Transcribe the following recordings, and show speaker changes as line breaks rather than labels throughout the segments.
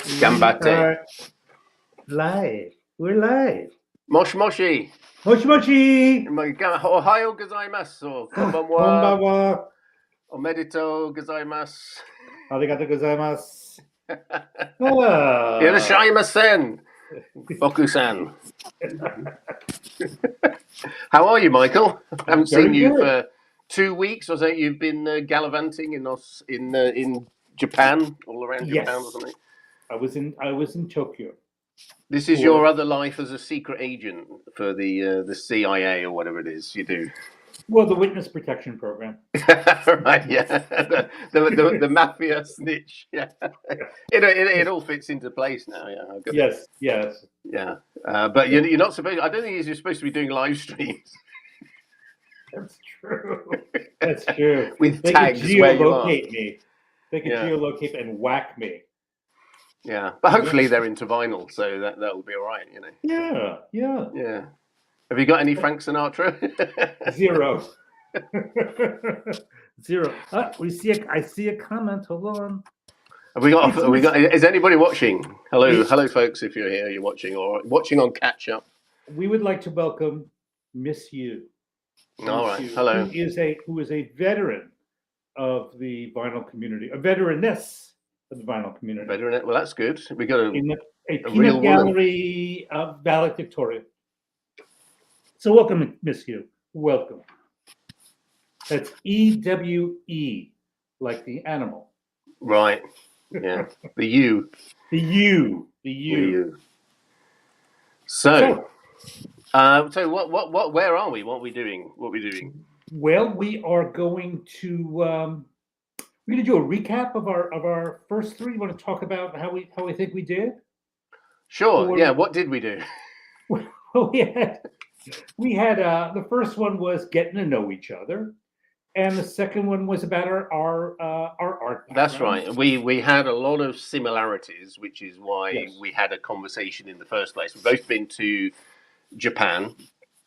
We
Gambate.
are live. We're live.
Moshi moshi.
Mochi mochi.
Ohio gozaimasu. Konbanwa.
Konbanwa.
Omedito gozaimasu.
Arigato gozaimasu.
Irashaimasen. Boku-san. How are you, Michael? I haven't
Very
seen you
good.
for 2 weeks or so. You've been gallivanting in Japan, all around Japan
Yes.
or something.
I was in Tokyo.
This is your other life as a secret agent for the CIA or whatever it is you do.
Well, the witness protection program.
Right, yeah. The mafia snitch. Yeah. It all fits into place now. Yeah.
Yes.
Yeah. But you're not supposed. I don't think you're supposed to be doing live streams.
That's true. That's true.
With
they
tags
could
where you are.
geolocate me. They could geolocate and whack me.
Yeah, but hopefully they're into vinyl, so that'll be all right, you know.
Yeah.
Have you got any Frank Sinatra?
Zero. Zero. I see a comment. Hold on.
Have we got? Is anybody watching? Hello, folks. If you're here, you're watching or watching on catch up.
We would like to welcome Miss You.
All right. Hello.
Who is a veteran of the vinyl community, a veteraness of the vinyl community.
Veteran. Well, that's good. We got a
peanut gallery of valedictorian. So welcome, Miss You. Welcome. That's EWE, like the animal.
Right. Yeah. The U.
The U.
So what? Where are we? What are we doing?
Well, we are going to we're going to do a recap of our first three. You want to talk about how we think we did?
Sure. Yeah. What did we do?
Well, we had the first one was getting to know each other, and the second one was about our art background.
That's right. We had a lot of similarities, which is why we had a conversation in the first place. We've both been to Japan.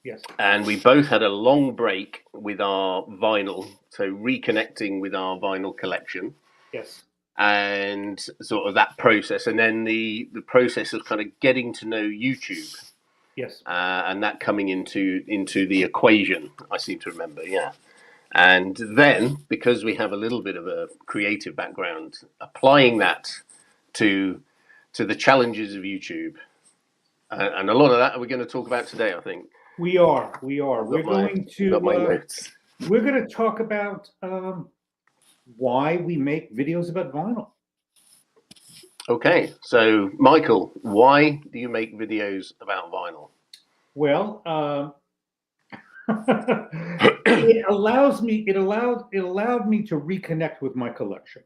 Yes.
And we both had a long break with our vinyl, so reconnecting with our vinyl collection.
Yes.
And sort of that process, and then the process of kind of getting to know YouTube.
Yes.
And that coming into the equation, I seem to remember, yeah. And then, because we have a little bit of a creative background, applying that to the challenges of YouTube. And a lot of that we're going to talk about today, I think.
We are. We're going to talk about why we make videos about vinyl.
Okay, so Michael, why do you make videos about vinyl?
Well, it allowed me to reconnect with my collection.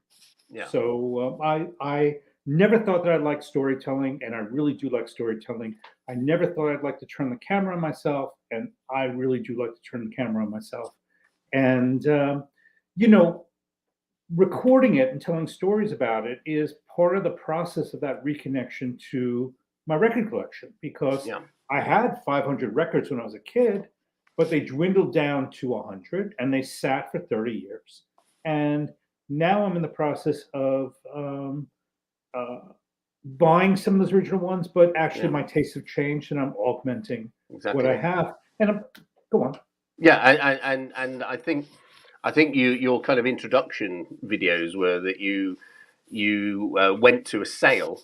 Yeah.
So I never thought that I'd like storytelling, and I really do like storytelling. I never thought I'd like to turn the camera on myself, and I really do like to turn the camera on myself. And recording it and telling stories about it is part of the process of that reconnection to my record collection, because I had 500 records when I was a kid, but they dwindled down to 100, and they sat for 30 years. And now I'm in the process of buying some of those original ones, but actually my tastes have changed, and I'm augmenting what I have. And go on.
Yeah, and I think your kind of introduction videos were that you went to a sale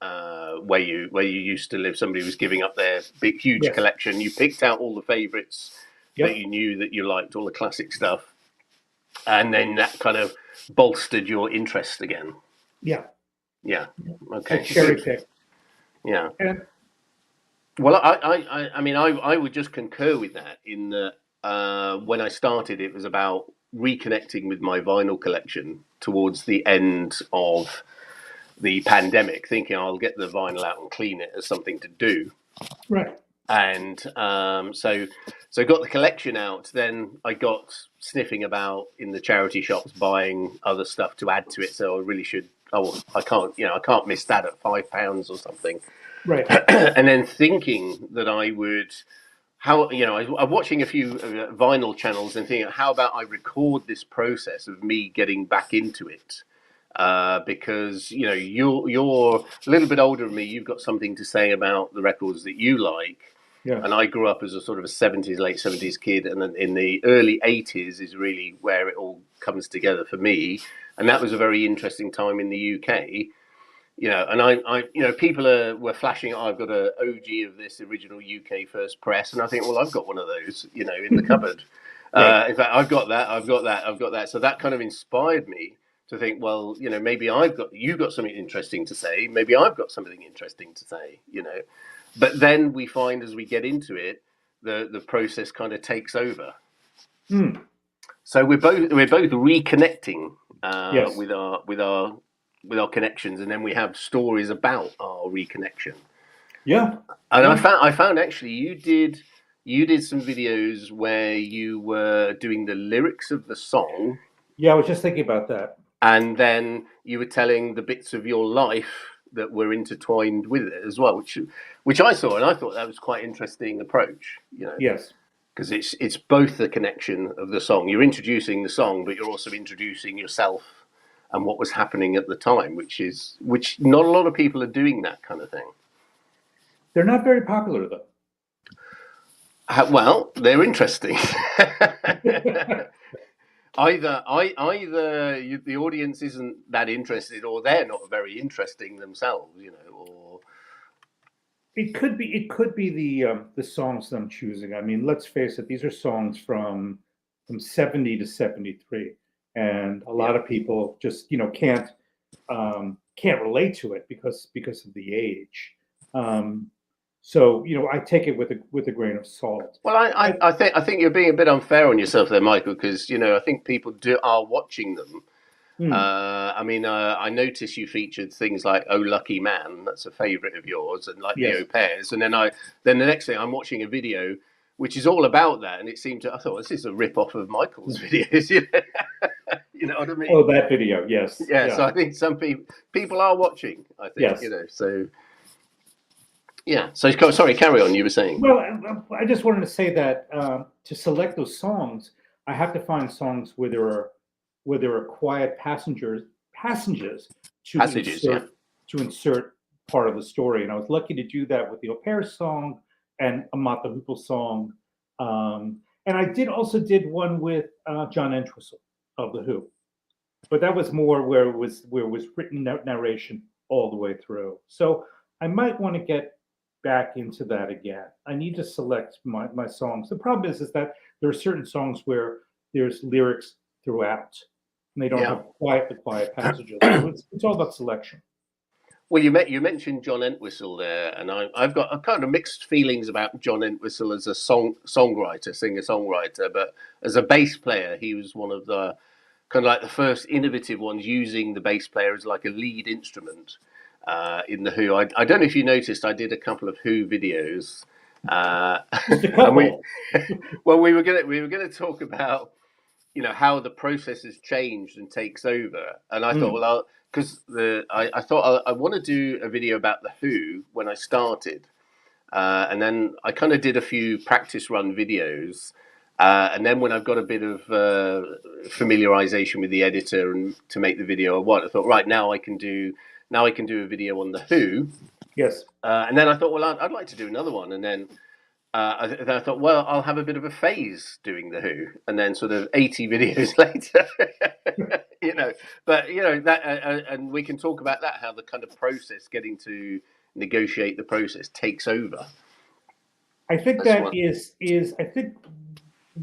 where you used to live. Somebody was giving up their big, huge collection. You picked out all the favorites that you knew that you liked, all the classic stuff, and then that kind of bolstered your interest again. Yeah. Okay.
Cherry pick.
Yeah. Well, I mean, I would just concur with that in that when I started, it was about reconnecting with my vinyl collection towards the end of the pandemic, thinking I'll get the vinyl out and clean it as something to do.
Right.
And so I got the collection out. Then I got sniffing about in the charity shops, buying other stuff to add to it. So I really should. Oh, I can't miss that at £5 or something.
Right.
And then thinking that I would, I'm watching a few vinyl channels and thinking, how about I record this process of me getting back into it because you're a little bit older than me. You've got something to say about the records that you like.
Yes.
And I grew up as a sort of a late 70s kid, and then in the early 80s is really where it all comes together for me. And that was a very interesting time in the UK. And people were flashing. I've got an OG of this original UK first press, and I think, well, I've got one of those, in the cupboard. Right. In fact, I've got that. So that kind of inspired me to think, well, maybe you've got something interesting to say. Maybe I've got something interesting to say. But then we find as we get into it, the process kind of takes over.
Mm.
So we're both reconnecting
Yes.
with our connections, and then we have stories about our reconnection.
Yeah.
And I found actually you did some videos where you were doing the lyrics of the song.
Yeah, I was just thinking about that.
And then you were telling the bits of your life that were intertwined with it as well, which I saw, and I thought that was quite an interesting approach.
Yes.
Because it's both the connection of the song. You're introducing the song, but you're also introducing yourself and what was happening at the time, which not a lot of people are doing that kind of thing.
They're not very popular, though.
Well, they're interesting. Either the audience isn't that interested, or they're not very interesting themselves, or
it could be the songs that I'm choosing. I mean, let's face it; these are songs from 70 to 73, and a lot of people just can't relate to it because of the age. So I take it with a grain of salt.
Well, I think you're being a bit unfair on yourself there, Michael, because I think people are watching them. I notice you featured things like "Oh Lucky Man," that's a favourite of yours, and like the Au Pairs, and then the next thing I'm watching a video which is all about that, and I thought this is a rip off of Michael's videos. You know what I mean?
Oh, that video, yes.
Yeah. So I think some people are watching. I think so. Yeah. So sorry, carry on. You were saying.
Well, I just wanted to say that to select those songs, I have to find songs where there are quiet passages to insert part of the story, and I was lucky to do that with the Au Pair song and a Mata Hoople song, and I did one with John Entwistle of the Who, but that was more where it was written narration all the way through. So I might want to get back into that again. I need to select my songs. The problem is that there are certain songs where there's lyrics throughout, and they don't have the quiet passages. So it's all about selection.
Well, you mentioned John Entwistle there, and I've got a kind of mixed feelings about John Entwistle as a singer-songwriter, but as a bass player, he was one of the kind of like the first innovative ones using the bass player as like a lead instrument in the Who. I don't know if you noticed, I did a couple of Who videos. And we were gonna talk about how the process has changed and takes over, and I thought, because I thought I want to do a video about the Who when I started, and then I kind of did a few practice run videos, and then when I've got a bit of familiarization with the editor and to make the video I want, I thought, right, now I can do a video on the Who.
Yes.
And then I thought, well, I'd like to do another one, and then I thought, well, I'll have a bit of a phase doing the Who, and then sort of 80 videos later, that, and we can talk about that, how the kind of process, getting to negotiate the process, takes over.
I think I think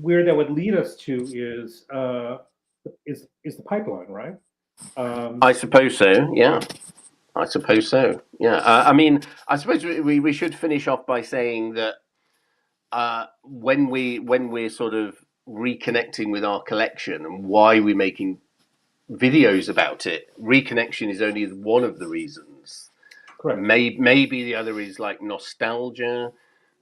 where that would lead us to is the pipeline, right?
I suppose so. Yeah. I suppose so. Yeah. I suppose we should finish off by saying that when we're sort of reconnecting with our collection and why we're making videos about it, reconnection is only one of the reasons.
Correct.
Maybe the other is like nostalgia.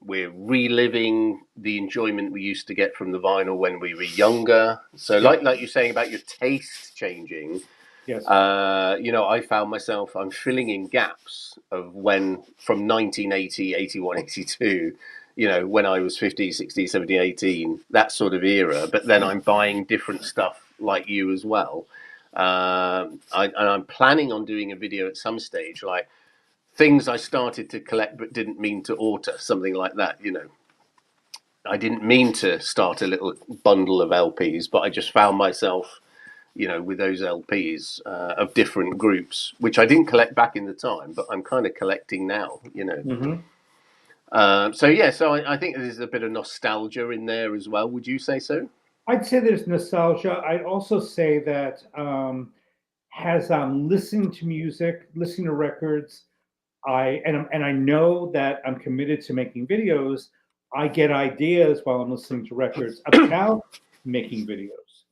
We're reliving the enjoyment we used to get from the vinyl when we were younger. So like you're saying about your taste changing.
Yes.
I found myself, I'm filling in gaps of when from 1980, 81, 82, when I was 15, 16, 17, 18, that sort of era. But then I'm buying different stuff like you as well. And I'm planning on doing a video at some stage, like things I started to collect but didn't mean to alter, something like that. I didn't mean to start a little bundle of LPs, but I just found myself, with those LPs of different groups, which I didn't collect back in the time, but I'm kind of collecting now. So I think there's a bit of nostalgia in there as well. Would you say so?
I'd say there's nostalgia. I'd also say that as I'm listening to music, listening to records, I know that I'm committed to making videos. I get ideas while I'm listening to records about making videos,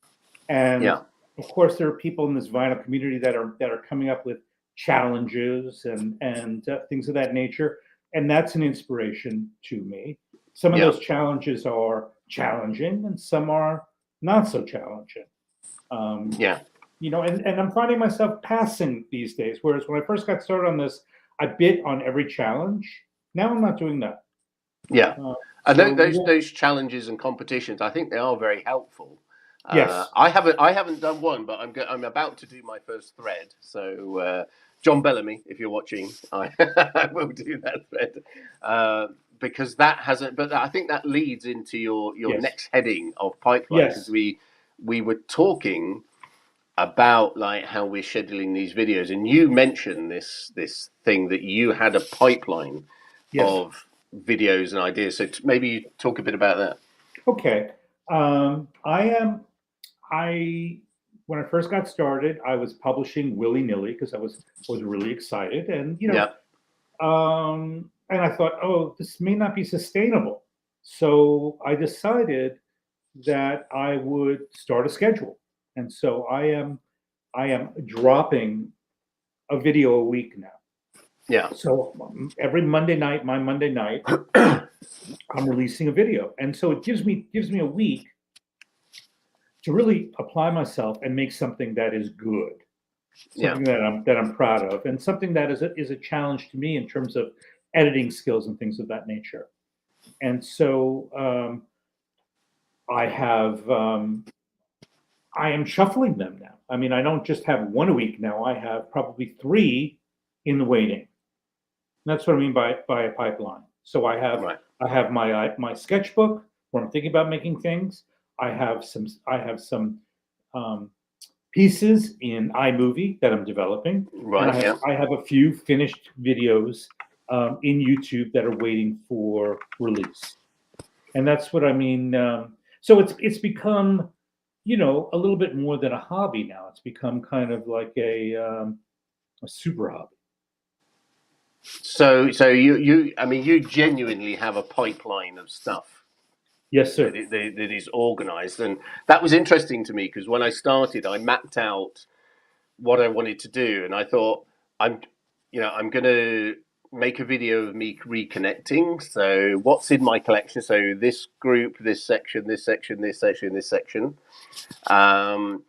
and of course there are people in this vinyl community that are coming up with challenges and things of that nature, and that's an inspiration to me. Some of those challenges are challenging, and some are not so challenging. And I'm finding myself passing these days. Whereas when I first got started on this, I bit on every challenge. Now I'm not doing that.
And those challenges and competitions, I think they are very helpful.
Yes.
I haven't done one, but I'm about to do my first thread. So John Bellamy, if you're watching, I will do that thread. Because that hasn't, but I think that leads into your next heading of pipeline, because we were talking about like how we're scheduling these videos, and you mentioned this thing that you had a pipeline of videos and ideas. So maybe you talk a bit about that.
Okay. When I first got started, I was publishing willy-nilly because I was really excited, and and I thought, oh, this may not be sustainable. So I decided that I would start a schedule. And so I am dropping a video a week now. So every Monday night, I'm releasing a video. And so it gives me a week to really apply myself and make something that is good. Something that I'm proud of, and something that is a challenge to me in terms of editing skills and things of that nature. And so I am shuffling them now. I mean, I don't just have one a week now. I have probably 3 in the waiting. And that's what I mean by a pipeline. So I have my sketchbook where I'm thinking about making things. I have some pieces in iMovie that I'm developing. I have a few finished videos in YouTube that are waiting for release. And that's what I mean. So it's become, a little bit more than a hobby now. It's become kind of like a super hobby.
So you genuinely have a pipeline of stuff.
Yes, sir.
That is organized. And that was interesting to me, because when I started, I mapped out what I wanted to do. And I thought, I'm going to make a video of me reconnecting. So what's in my collection? So this group, this section, this section, this section, this section. And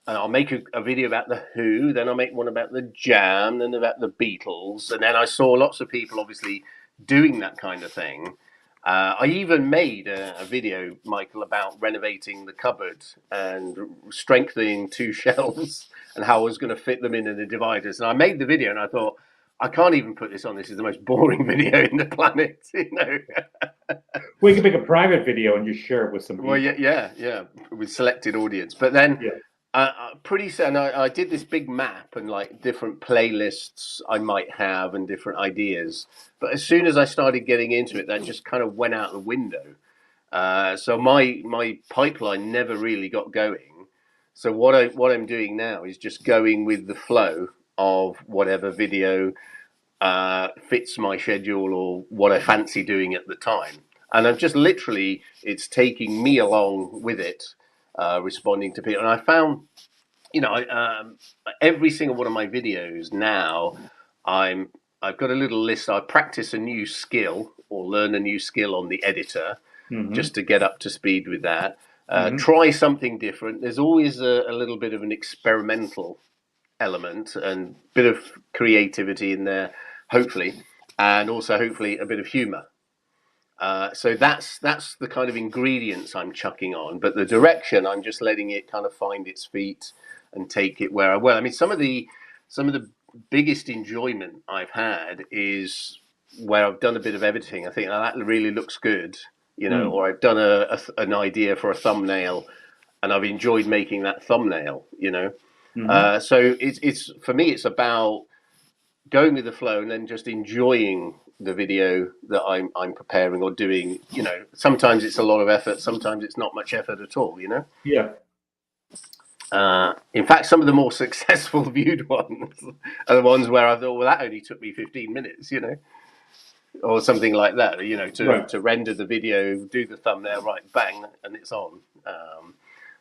I'll make a video about the Who, then I'll make one about the Jam, then about the Beatles. And then I saw lots of people obviously doing that kind of thing. I even made a video, Michael, about renovating the cupboard and strengthening 2 shelves and how I was going to fit them in the dividers. And I made the video and I thought, I can't even put this on. This is the most boring video in the planet,
Well, you can make a private video and just share it with some people.
Well, yeah, with selected audience. But then pretty soon I did this big map and like different playlists I might have and different ideas. But as soon as I started getting into it, that just kind of went out the window. So my pipeline never really got going. So what I'm doing now is just going with the flow of whatever video fits my schedule or what I fancy doing at the time. And I'm just literally, it's taking me along with it, responding to people. And I found, every single one of my videos now, I've got a little list. I practice a new skill or learn a new skill on the editor, just to get up to speed with that. Try something different. There's always a little bit of an experimental element and bit of creativity in there, hopefully, and also hopefully a bit of humour. So that's the kind of ingredients I'm chucking on, but the direction I'm just letting it kind of find its feet and take it where I will. I mean, some of the biggest enjoyment I've had is where I've done a bit of editing. I think, oh, that really looks good, you know, or I've done an idea for a thumbnail, and I've enjoyed making that thumbnail, you know. So it's for me, it's about going with the flow and then just enjoying the video that I'm preparing or doing. You know, sometimes it's a lot of effort, sometimes it's not much effort at all, you know.
Yeah.
In fact, some of the more successful viewed ones are the ones where I thought, well, that only took me 15 minutes, you know, or something like that, you know, to render the video, do the thumbnail, right, bang, and it's on.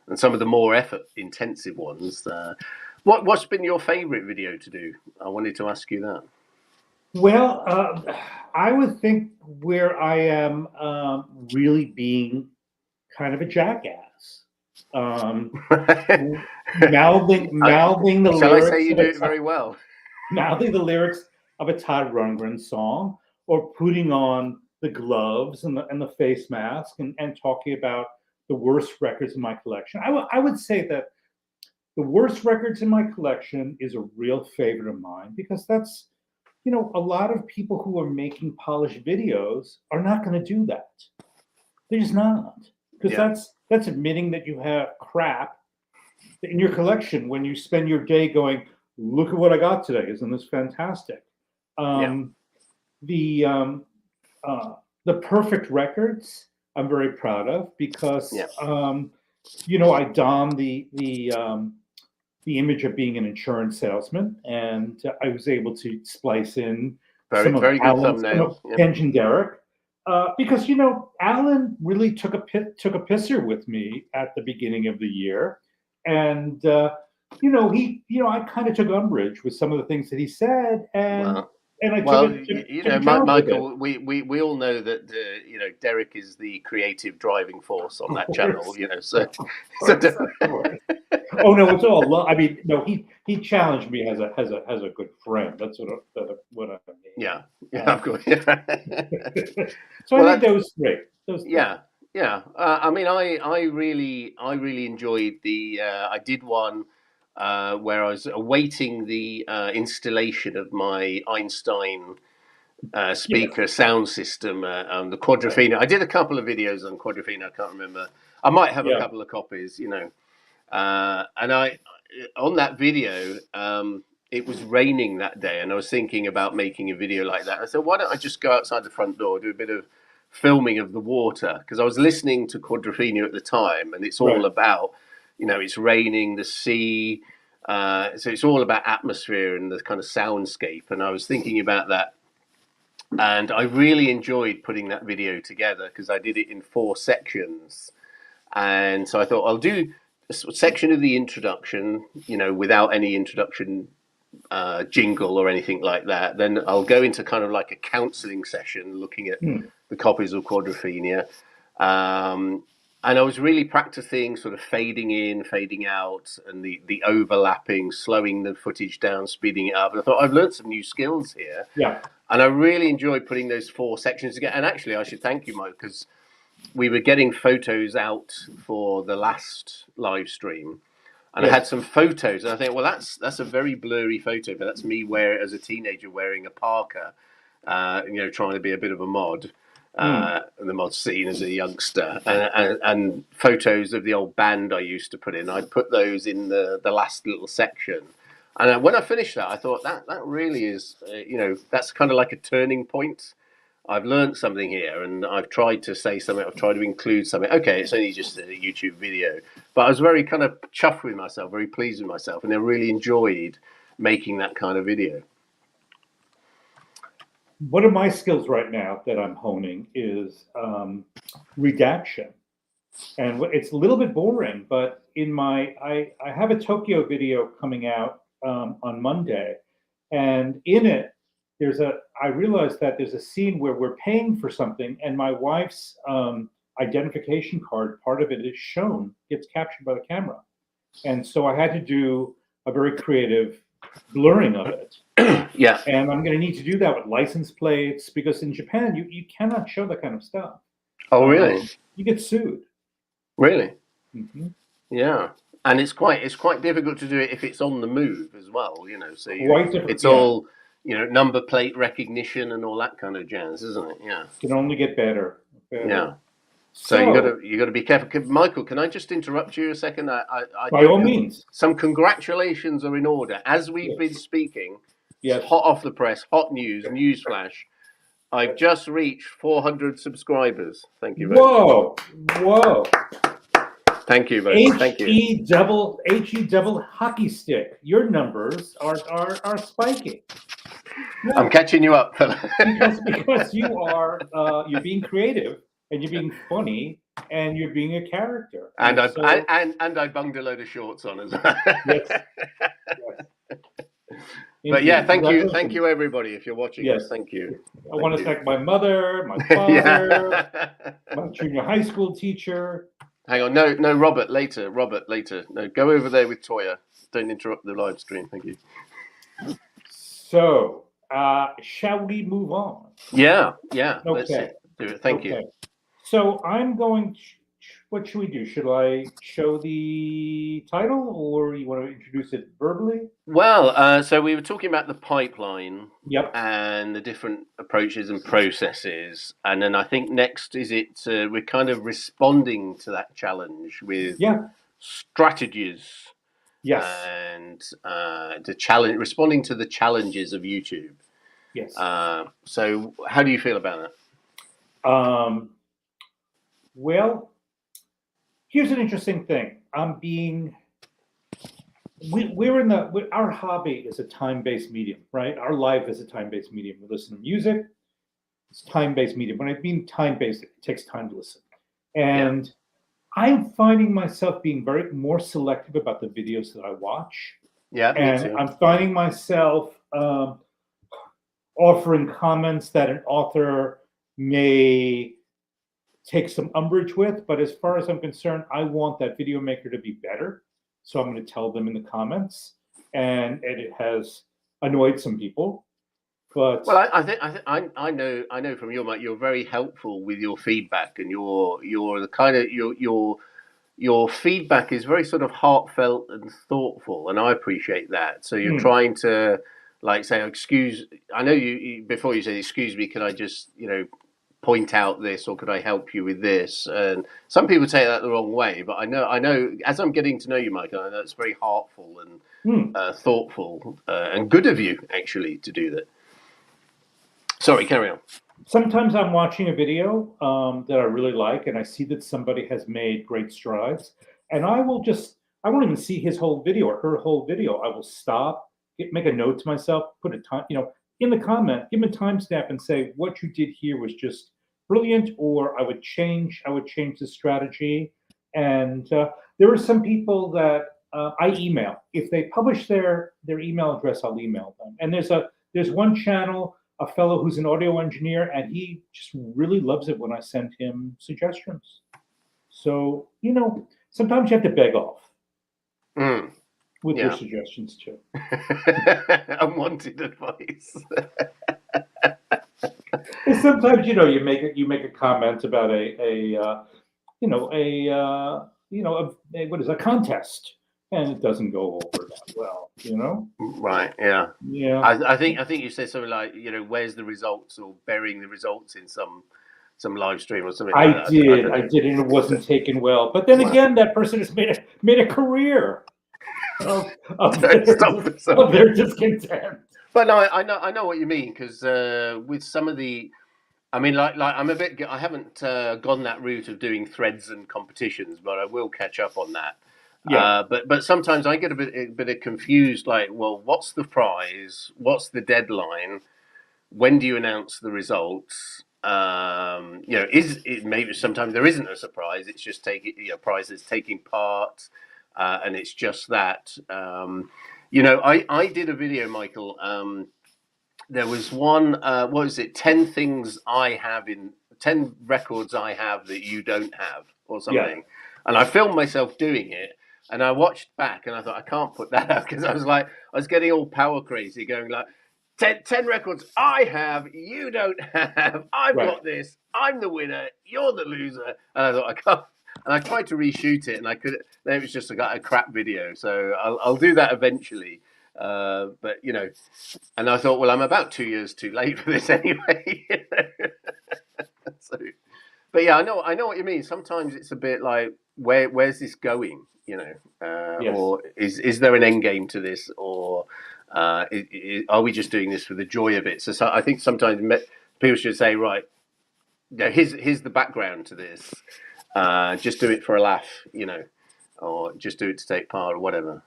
And some of the more effort-intensive ones. What's been your favorite video to do? I wanted to ask you that.
Well, I would think where I am really being kind of a jackass. Mouthing the
Shall
lyrics.
I say you do it very well?
Mouthing the lyrics of a Todd Rundgren song, or putting on the gloves and the face mask and talking about the worst records in my collection. I would say that the worst records in my collection is a real favorite of mine, because that's, you know, a lot of people who are making polished videos are not going to do that. They're just not, because that's admitting that you have crap in your collection when you spend your day going, look at what I got today. Isn't this fantastic? The perfect records I'm very proud of, because you know, I donned the image of being an insurance salesman, and I was able to splice in some of Alan's, some of Engine Derek, because, you know, Alan really took a pisser with me at the beginning of the year, and you know, I kind of took umbrage with some of the things that he said, and I took it.
You know, Michael, we all know that you know, Derek is the creative driving force on that channel. You know, so.
Oh no, it's all love. I mean, no, he challenged me as a good friend. That's what I mean.
Yeah, of course.
So I think those three.
I mean, I really enjoyed the. I did one where I was awaiting the installation of my Einstein speaker sound system, the Quadrophenia. I did a couple of videos on Quadrophenia. I can't remember. I might have a couple of copies, you know. And I, on that video, it was raining that day, and I was thinking about making a video like that. I said, why don't I just go outside the front door, do a bit of filming of the water? Because I was listening to Quadrophenia at the time, and it's all about, you know, it's raining, the sea. So it's all about atmosphere and the kind of soundscape. And I was thinking about that. And I really enjoyed putting that video together, because I did it in 4 sections. And so I thought, I'll do a section of the introduction, you know, without any introduction jingle or anything like that. Then I'll go into kind of like a counseling session looking at the copies of Quadrophenia. And I was really practicing sort of fading in, fading out, and the overlapping, slowing the footage down, speeding it up. And I thought, I've learned some new skills here.
Yeah.
And I really enjoyed putting those 4 sections together. And actually, I should thank you, Mike, because we were getting photos out for the last live stream. And I had some photos, and I think, well, that's a very blurry photo, but that's me as a teenager wearing a parka, you know, trying to be a bit of a mod. And the mod scene as a youngster, and photos of the old band I used to put in. I'd put those in the last little section. And when I finished that, I thought that really is, you know, that's kind of like a turning point. I've learned something here, and I've tried to say something. I've tried to include something. Okay, it's only just a YouTube video, but I was very kind of chuffed with myself, very pleased with myself, and I really enjoyed making that kind of video.
One of my skills right now that I'm honing is redaction, and it's a little bit boring, but I have a Tokyo video coming out on Monday, and in it I realized that there's a scene where we're paying for something, and my wife's identification card, part of it is shown, gets captured by the camera, and so I had to do a very creative blurring of it. And I'm going to need to do that with license plates, because in Japan you cannot show that kind of stuff.
Oh, really?
You get sued.
Really? Mm-hmm. Yeah. And it's quite difficult to do it if it's on the move as well, you know. So it's
yeah.
all, you know, number plate recognition and all that kind of jazz, isn't it? Yeah.
It can only get better.
Yeah. So you got to be careful. Michael, can I just interrupt you a second?
By all means.
Some congratulations are in order as we've been speaking.
Yes.
Hot off the press, hot news, newsflash. I've just reached 400 subscribers. Thank you very much.
Whoa.
Thank you very much. Thank you.
HE double hockey stick. Your numbers are spiking.
Yeah. I'm catching you up, fella.
because you are you're being creative and you're being funny and you're being a character.
And I bunged a load of shorts on as well.
Yes.
But yeah, thank you everybody if you're watching.
Yes,
thank you.
I want to thank my mother, my father, my junior high school teacher.
Hang on, no, Robert later. No, go over there with Toya. Don't interrupt the live stream. Thank you.
So, shall we move on?
Yeah.
Okay.
Let's do it. Thank you.
So I'm going. What should we do? Should I show the title, or you want to introduce it verbally?
Well, so we were talking about the pipeline,
yep,
and the different approaches and processes, and then I think next is we're kind of responding to that challenge with strategies.
Yes,
and responding to the challenges of YouTube.
Yes.
So, how do you feel about that?
Well, here's an interesting thing. Our hobby is a time-based medium, right? Our life is a time-based medium. We listen to music. It's time-based medium. When I mean time-based, it takes time to listen. And I'm finding myself being more selective about the videos that I watch.
Yeah,
and
me too.
I'm finding myself offering comments that an author may take some umbrage with, but as far as I'm concerned, I want that video maker to be better. So I'm going to tell them in the comments, and it has annoyed some people. But
I know from your you're very helpful with your feedback, and you're the kind of your feedback is very sort of heartfelt and thoughtful, and I appreciate that. So you're trying to say, I know you before you said, excuse me, can I just point out this, or could I help you with this? And some people take that the wrong way, but I know as I'm getting to know you, Michael, I know it's very heartful and thoughtful and good of you actually to do that. Sorry, carry on.
Sometimes I'm watching a video that I really like, and I see that somebody has made great strides, and I won't even see his whole video or her whole video. I will stop, make a note to myself, put a time, in the comment, give them a timestamp and say, what you did here was just brilliant, or I would change the strategy. And there are some people that I email. If they publish their email address, I'll email them. And there's one channel, a fellow who's an audio engineer, and he just really loves it when I send him suggestions. So, sometimes you have to beg off. With your suggestions too.
Unwanted advice.
Sometimes you make a comment about a contest, and it doesn't go over that well,
Right. Yeah.
Yeah.
I think you said something like, where's the results, or burying the results in some live stream or something.
I did, and it wasn't taken well. But then again, that person has made a career of their discontent.
But no, I know what you mean, because with some of the, I'm a bit. I haven't gone that route of doing threads and competitions, but I will catch up on that. Yeah. But sometimes I get a bit confused. Like, well, what's the prize? What's the deadline? When do you announce the results? Is it maybe sometimes there isn't a surprise? It's just prizes taking part. And it's just that, I did a video, Michael. There was one, 10 things I have 10 records I have that you don't have, or something. Yeah. And I filmed myself doing it, and I watched back, and I thought, I can't put that up, because I was getting all power crazy, going like, 10 records I have, you don't have, I've got this, I'm the winner, you're the loser. And I thought, And I tried to reshoot it, and I could. Then it was just a crap video. So I'll do that eventually. But you know, and I thought, well, I'm about 2 years too late for this anyway. So, but yeah, I know what you mean. Sometimes it's a bit like, where's this going? You know,
Yes.
or is there an end game to this, or are we just doing this for the joy of it? So I think sometimes people should say, right, yeah, here's the background to this. Just do it for a laugh, you know, or just do it to take part or whatever.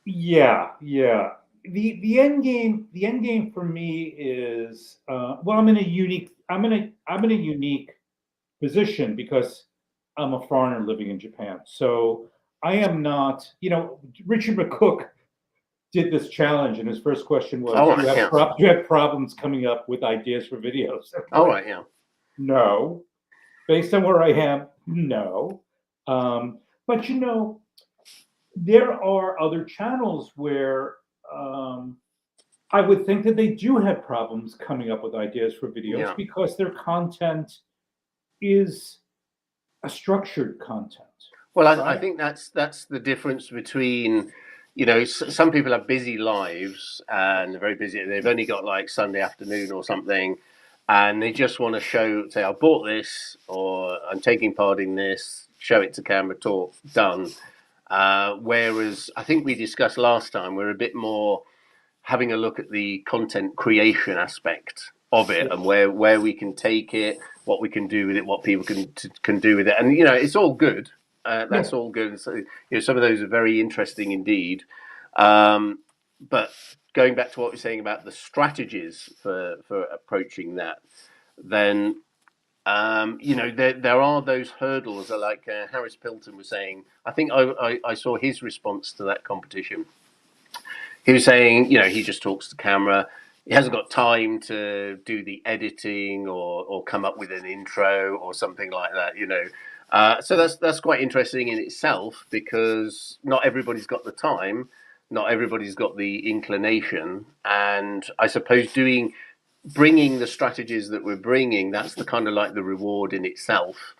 Yeah, yeah. The end game for me is well, I'm in a unique position because I'm a foreigner living in Japan. So I am not, Richard McCook did this challenge, and his first question was,
All
"Do you
right,
have
yeah.
do you have problems coming up with ideas for videos?"
All right, yeah.
No, based on where I am, no. But there are other channels where I would think that they do have problems coming up with ideas for videos
Yeah.
because their content is a structured content.
Well, I
Right?
think that's the difference between, you know, some people have busy lives and they're very busy. They've only got like Sunday afternoon or something, and they just want to say, I bought this, or I'm taking part in this, show it to camera, talk, done. Whereas I think we discussed last time, we're a bit more having a look at the content creation aspect of it,
Yeah.
and where we can take it, what we can do with it, what people can do with it, and you know, it's all good.
Yeah.
That's all good. So, you know, some of those are very interesting indeed. But going back to what we're saying about the strategies for approaching that, then you know, there are those hurdles. Like Harris Pilton was saying. I think I saw his response to that competition. He was saying, you know, he just talks to camera. He hasn't got time to do the editing or come up with an intro or something like that, you know. So that's quite interesting in itself, because not everybody's got the time, not everybody's got the inclination, and I suppose bringing the strategies that we're bringing, that's the kind of like the reward in itself.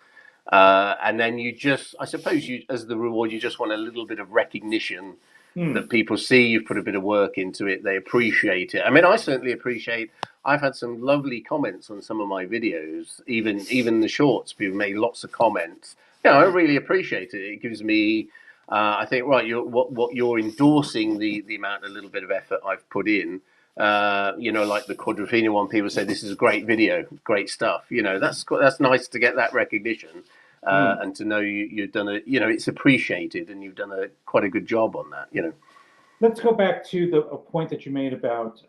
And then I suppose as the reward, you just want a little bit of recognition that people see you've put a bit of work into it. They appreciate it. I mean, I certainly appreciate. I've had some lovely comments on some of my videos, even the shorts. People made lots of comments. Yeah, I really appreciate it. It gives me. I think, right, what you're endorsing the amount, a little bit of effort I've put in. You know, like the Quadrophenia one, people say this is a great video, great stuff. You know, that's nice to get that recognition. And to know you've done it, you know, it's appreciated, and you've done quite a good job on that, you know.
Let's go back to a point that you made about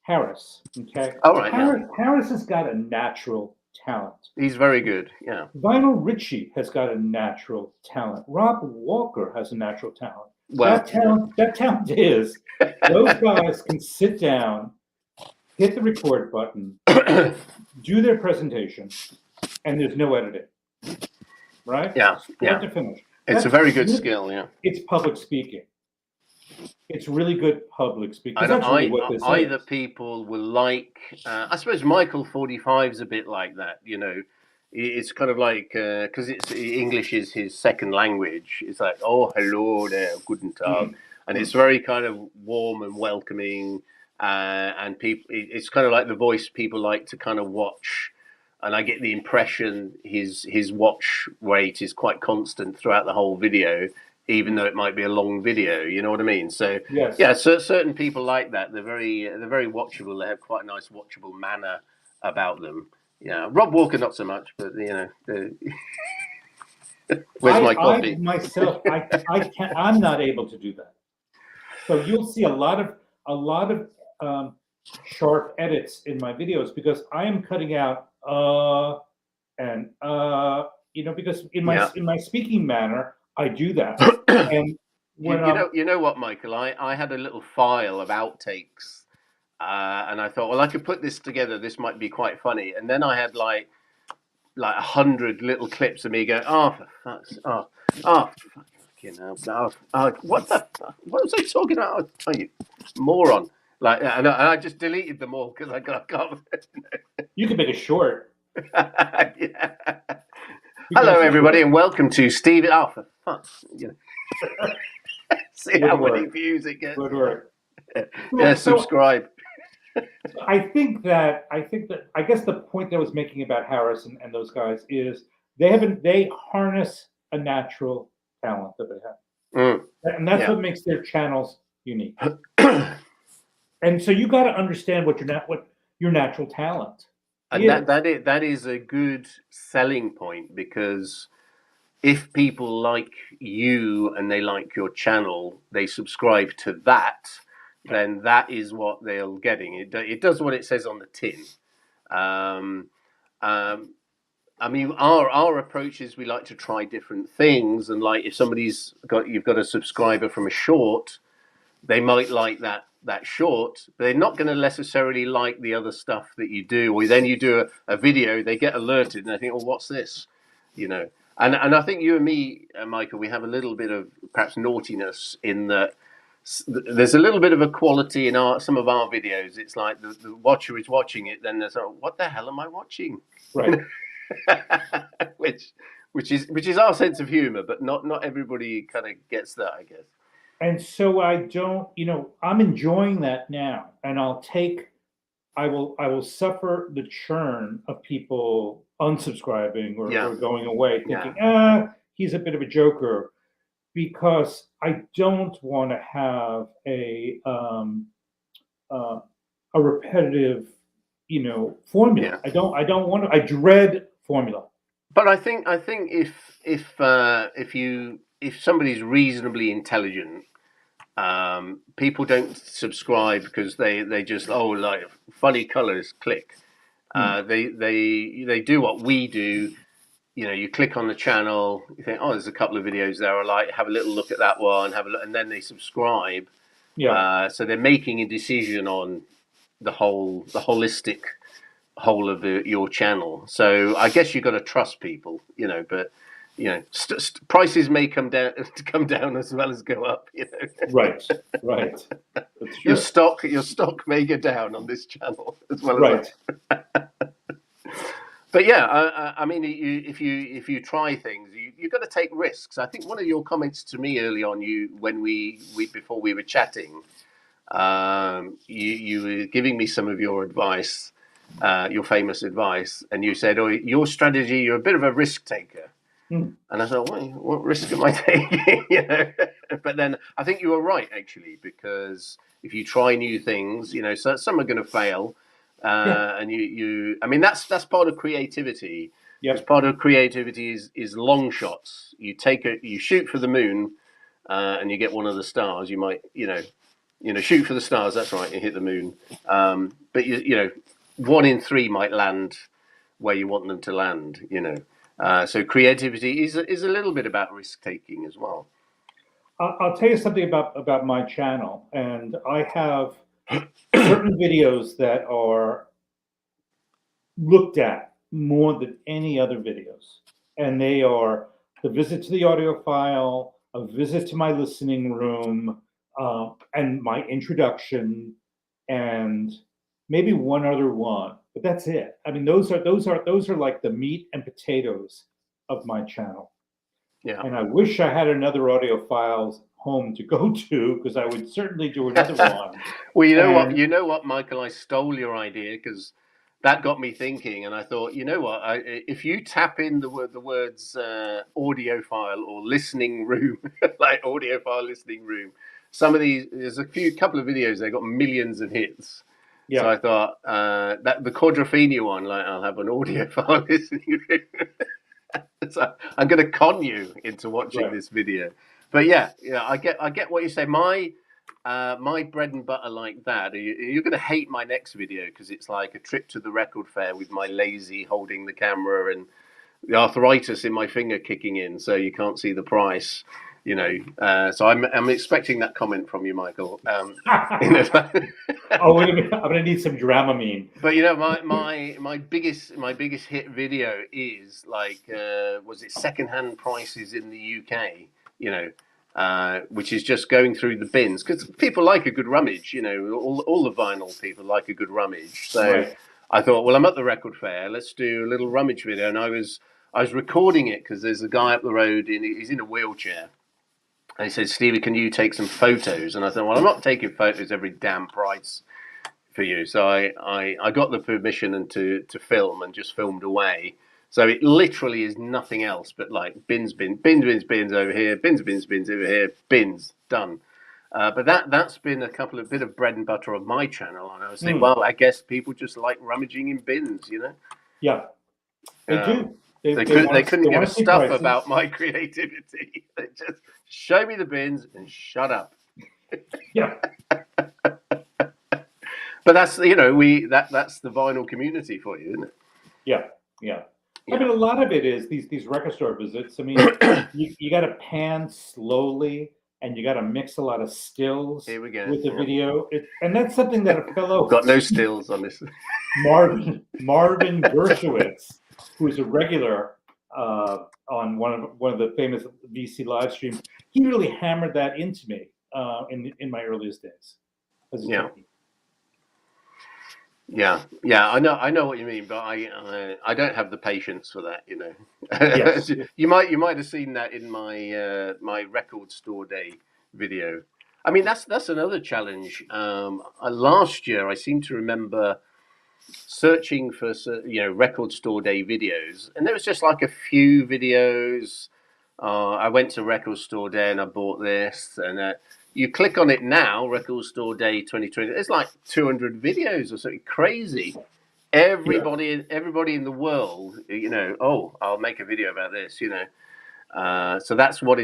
Harris. Okay.
All right,
Harris has got a natural talent.
He's very good. Yeah.
Lionel Richie has got a natural talent. Rob Walker has a natural talent.
Well,
that talent is those guys can sit down, hit the record button, do their presentation, and there's no editing. Right?
Yeah.
Start to finish.
It's a very good skill. Yeah.
It's public speaking. It's really good public speaking.
Either people will like. I suppose Michael 45 is a bit like that. You know, it's kind of like because English is his second language. It's like, oh, hello there, guten Tag, and it's very kind of warm and welcoming. And people, it's kind of like the voice people like to kind of watch. And I get the impression his watch rate is quite constant throughout the whole video, even though it might be a long video. You know what I mean? So
yes.
Yeah, certain people like that. They're very watchable. They have quite a nice watchable manner about them. Yeah, Rob Walker not so much, but you know, where's my coffee?
I'm not able to do that. So you'll see a lot of sharp edits in my videos because I am cutting out and because in my speaking manner I do that. And
you know what, Michael, I had a little file of outtakes, and I thought, well, I could put this together. This might be quite funny. And then I had like 100 little clips of me going, what was I talking about? Oh, you moron! Like, and I just deleted them all because I can't.
You could make a short.
Yeah. Hello, everybody, and welcome to Stevie. Oh, for fun! See how many views it gets.
Good work.
Yeah, subscribe.
I guess the point that I was making about Harris and those guys is they harness a natural talent that they have, and that's what makes their channels unique. And so you got to understand what your natural talent.
And that is a good selling point, because if people like you and they like your channel, they subscribe to that, then that is what they're getting. It does what it says on the tin. I mean, our approach is we like to try different things, and like if you've got a subscriber from a short, they might like that short, but they're not going to necessarily like the other stuff that you do. Or then you do a video, they get alerted and they think, oh, what's this? And I think you and me, Michael, we have a little bit of perhaps naughtiness in that there's a little bit of a quality in some of our videos. It's like the watcher is watching it, then there's what the hell am I watching?
Right.
which is our sense of humor, but not everybody kind of gets that, I guess.
And so I'm enjoying that now, and I will suffer the churn of people unsubscribing or going away thinking, he's a bit of a joker, because I don't want to have a repetitive, formula. I don't want to. I dread formula.
But I think if somebody's reasonably intelligent, people don't subscribe because they just like funny colors, click. They do what we do. You click on the channel, you think, oh, there's a couple of videos there I like, have a little look at that one, have a look, and then they subscribe. So they're making a decision on the holistic whole of your channel. So I guess you've got to trust people, but prices may come down as well as go up.
Right.
Your stock may go down on this channel as well.
Right.
But yeah, I mean, if you try things, you've got to take risks. I think one of your comments to me early on, when we before we were chatting, you were giving me some of your advice, your famous advice, and you said, "Oh, your strategy, you're a bit of a risk taker." And I thought, what risk am I taking? But then I think you were right, actually, because if you try new things, so some are going to fail. And I mean, that's part of creativity. Yes. Part of creativity is long shots. You shoot for the moon, and you get one of the stars. You might, shoot for the stars. That's right. You hit the moon. But 1 in 3 might land where you want them to land. So creativity is a little bit about risk taking as well.
I'll tell you something about my channel, and I have certain videos that are looked at more than any other videos, and they are the visit to the audiophile, a visit to my listening room, and my introduction, and maybe one other one, but that's it. I mean, those are like the meat and potatoes of my channel. Yeah. And I wish I had another audiophile home to go to, because I would certainly do another one.
Well, you know what, Michael, I stole your idea, because that got me thinking, and I thought, if you tap in the words audiophile or listening room, like audiophile listening room, some of these, there's couple of videos, they got millions of hits. Yeah. So I thought that the Quadrophenia one, like, I'll have an audiophile listening room. So I'm going to con you into watching this video. But yeah, I get what you say. My bread and butter like that. You're going to hate my next video, because it's like a trip to the record fair with my lazy holding the camera and the arthritis in my finger kicking in, so you can't see the price. So I'm expecting that comment from you, Michael.
Oh, wait a minute. I'm going to need some Dramamine.
But my biggest hit video is like was it secondhand prices in the UK? Which is just going through the bins, because people like a good rummage. All the vinyl people like a good rummage. So I thought, well, I'm at the record fair. Let's do a little rummage video, and I I was recording it because there's a guy up the road, and he's in a wheelchair. And he said, Stevie, can you take some photos? And I said, well, I'm not taking photos every damn price for you. So I got the permission and to film, and just filmed away. So it literally is nothing else but like bins over here, bins over here, bins, done. But that's been a bit of bread and butter of my channel. And I was thinking, well, I guess people just like rummaging in bins, you know?
Yeah, they do.
They couldn't give a stuff about my creativity. They just show me the bins and shut up.
Yeah.
But that's that's the vinyl community for you, isn't it?
Yeah. I mean, a lot of it is these record store visits. I mean, you got to pan slowly, and you got to mix a lot of stills with the video. And that's something that a fellow
got no stills on this.
Marvin Dershowitz, who's a regular on one of the famous VC live streams, he really hammered that into me in my earliest days.
Yeah, I know what you mean, but I don't have the patience for that, you know.
Yes.
you might have seen that in my my record store day video. I mean, that's another challenge. Last year, I seem to remember searching for record store day videos, and there was just like a few videos. I went to record store day and I bought this, and you click on it now, Record Store Day 2020. It's like 200 videos or something crazy. Everybody in the world, you know. Oh, I'll make a video about this, you know. So that's what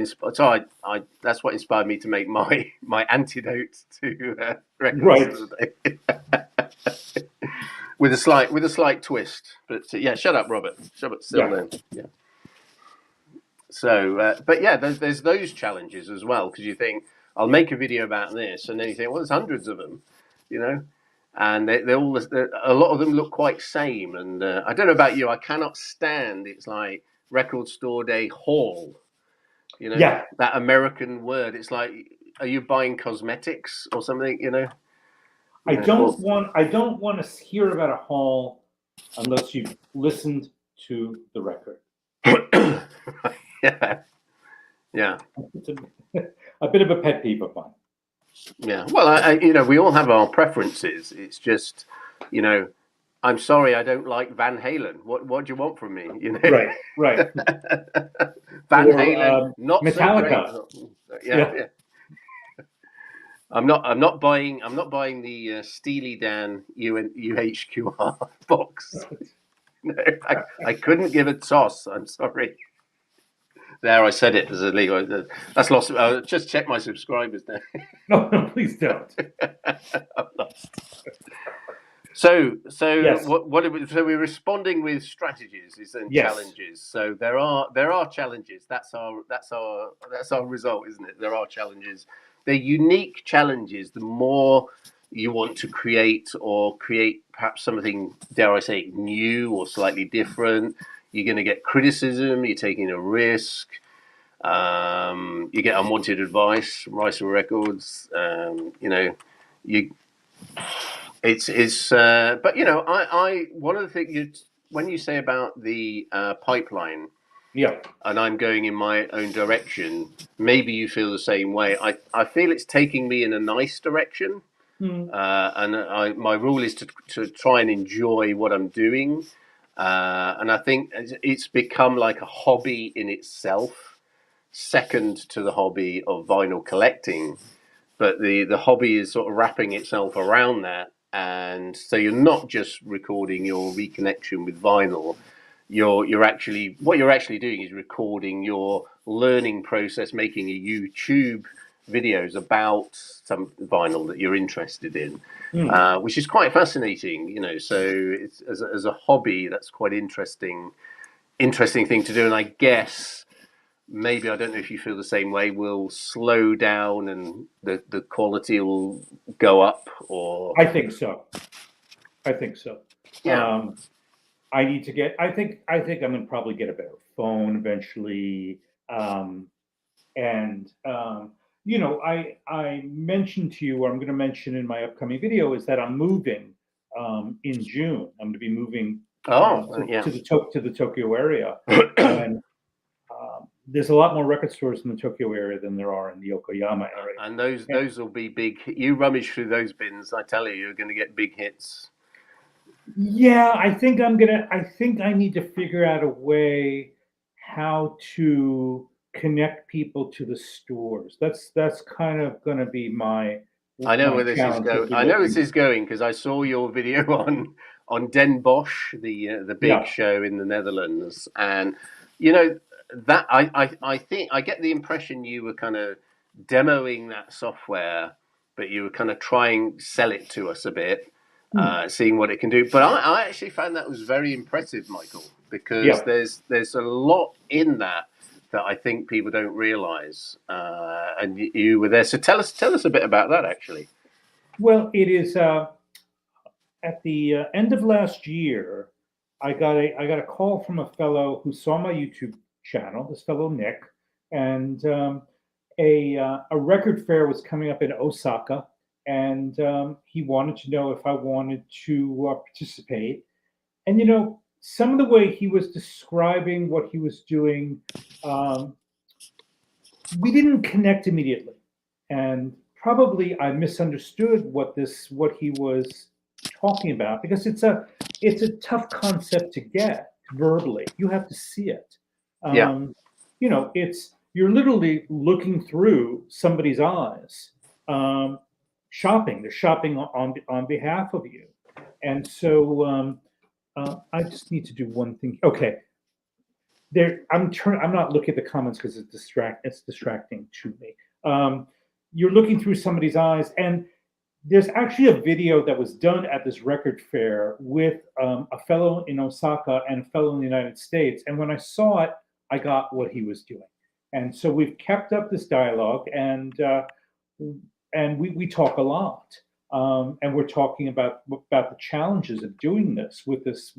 that's what inspired me to make my antidote to Record Store Day. with a slight twist. But yeah, shut up, Robert. Shut up, still then. Yeah. So, but yeah, there's those challenges as well, because you think, I'll make a video about this, and then you think, well, there's hundreds of them, you know, and they're all a lot of them look quite same. And I don't know about you, I cannot stand it's like Record Store Day haul, you know, that American word. It's like, are you buying cosmetics or something, you know?
I don't want to hear about a haul unless you've listened to the record.
Yeah.
It's a bit of a pet peeve of mine.
Yeah. Well, you know, we all have our preferences. It's just, you know, I'm sorry, I don't like Van Halen. What do you want from me? You know.
Right.
Van Halen, not
Metallica.
So great. Yeah. I'm not buying the Steely Dan UHQR box. No, I couldn't give a toss. I'm sorry. There, I said it as illegal. That's lost. Just check my subscribers now.
No, please don't.
I'm lost. So
yes.
what so we're responding with strategies and challenges. So there are challenges. That's our result, isn't it? There are challenges. They're unique challenges. The more you want to create perhaps something, dare I say, new or slightly different, you're going to get criticism. You're taking a risk. You get unwanted advice from Ricer Records. You know, but you know, I one of the things when you say about the pipeline, and I'm going in my own direction, maybe you feel the same way. I feel it's taking me in a nice direction, and my rule is to try and enjoy what I'm doing. And I think it's become like a hobby in itself, second to the hobby of vinyl collecting. But the hobby is sort of wrapping itself around that. And so you're not just recording your reconnection with vinyl. What you're actually doing is recording your learning process, making a YouTube videos about some vinyl that you're interested in, which is quite fascinating, you know. So it's as a hobby, that's quite interesting thing to do. And I guess maybe, I don't know if you feel the same way, will slow down and the quality will go up, or
I think so.
Yeah.
I need to get. I think I'm going to probably get a better phone eventually, and you know, I mentioned to you, or I'm going to mention in my upcoming video, is that I'm moving in June. I'm going to be moving
Yeah.
to the Tokyo area, and there's a lot more record stores in the Tokyo area than there are in the Yokoyama area.
And those will be big. You rummage through those bins, I tell you, you're going to get big hits.
Yeah, I think I need to figure out a way how to connect people to the stores. That's kind of going to be
I know
my
where this is
challenge.
going. I know this is going because I saw your video on Den Bosch, the big
Yeah.
show in the Netherlands, and you know that I think I get the impression you were kind of demoing that software, but you were kind of trying to sell it to us a bit, seeing what it can do. But I actually found that was very impressive, Michael, because
Yeah.
there's a lot in that I think people don't realise. And you were there, so tell us a bit about that, actually.
Well, it is at the end of last year. I got a call from a fellow who saw my YouTube channel. This fellow Nick, and a record fair was coming up in Osaka, and he wanted to know if I wanted to participate. And some of the way he was describing what he was doing, um, we didn't connect immediately, and probably I misunderstood what he was talking about, because it's a tough concept to get verbally. You have to see it.
Yeah.
It's you're literally looking through somebody's eyes, shopping. They're shopping on behalf of you, and so I just need to do one thing. Okay, I'm not looking at the comments because it's distracting to me. You're looking through somebody's eyes, and there's actually a video that was done at this record fair with a fellow in Osaka and a fellow in the United States. And when I saw it, I got what he was doing. And so we've kept up this dialogue, and we talk a lot. And we're talking about the challenges of doing this with this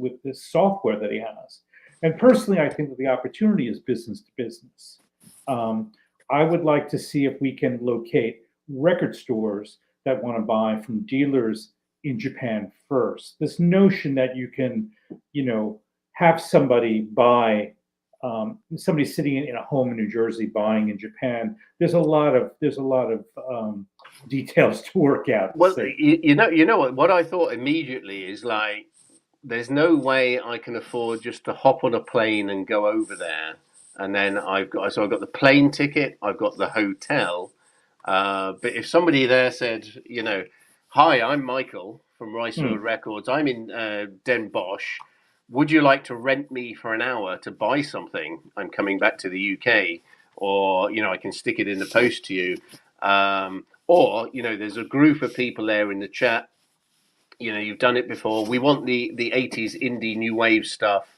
software that he has. And personally, I think that the opportunity is business to business. I would like to see if we can locate record stores that want to buy from dealers in Japan first. This notion that you can, have somebody buy, somebody sitting in a home in New Jersey buying in Japan. There's a lot of details to work out.
Well, you know what I thought immediately is like, there's no way I can afford just to hop on a plane and go over there. And then I've got the plane ticket, I've got the hotel. But if somebody there said, hi, I'm Michael from Ricefield Records. I'm in Den Bosch. Would you like to rent me for an hour to buy something? I'm coming back to the UK, or I can stick it in the post to you. Or there's a group of people there in the chat. You've done it before. We want the 80s indie new wave stuff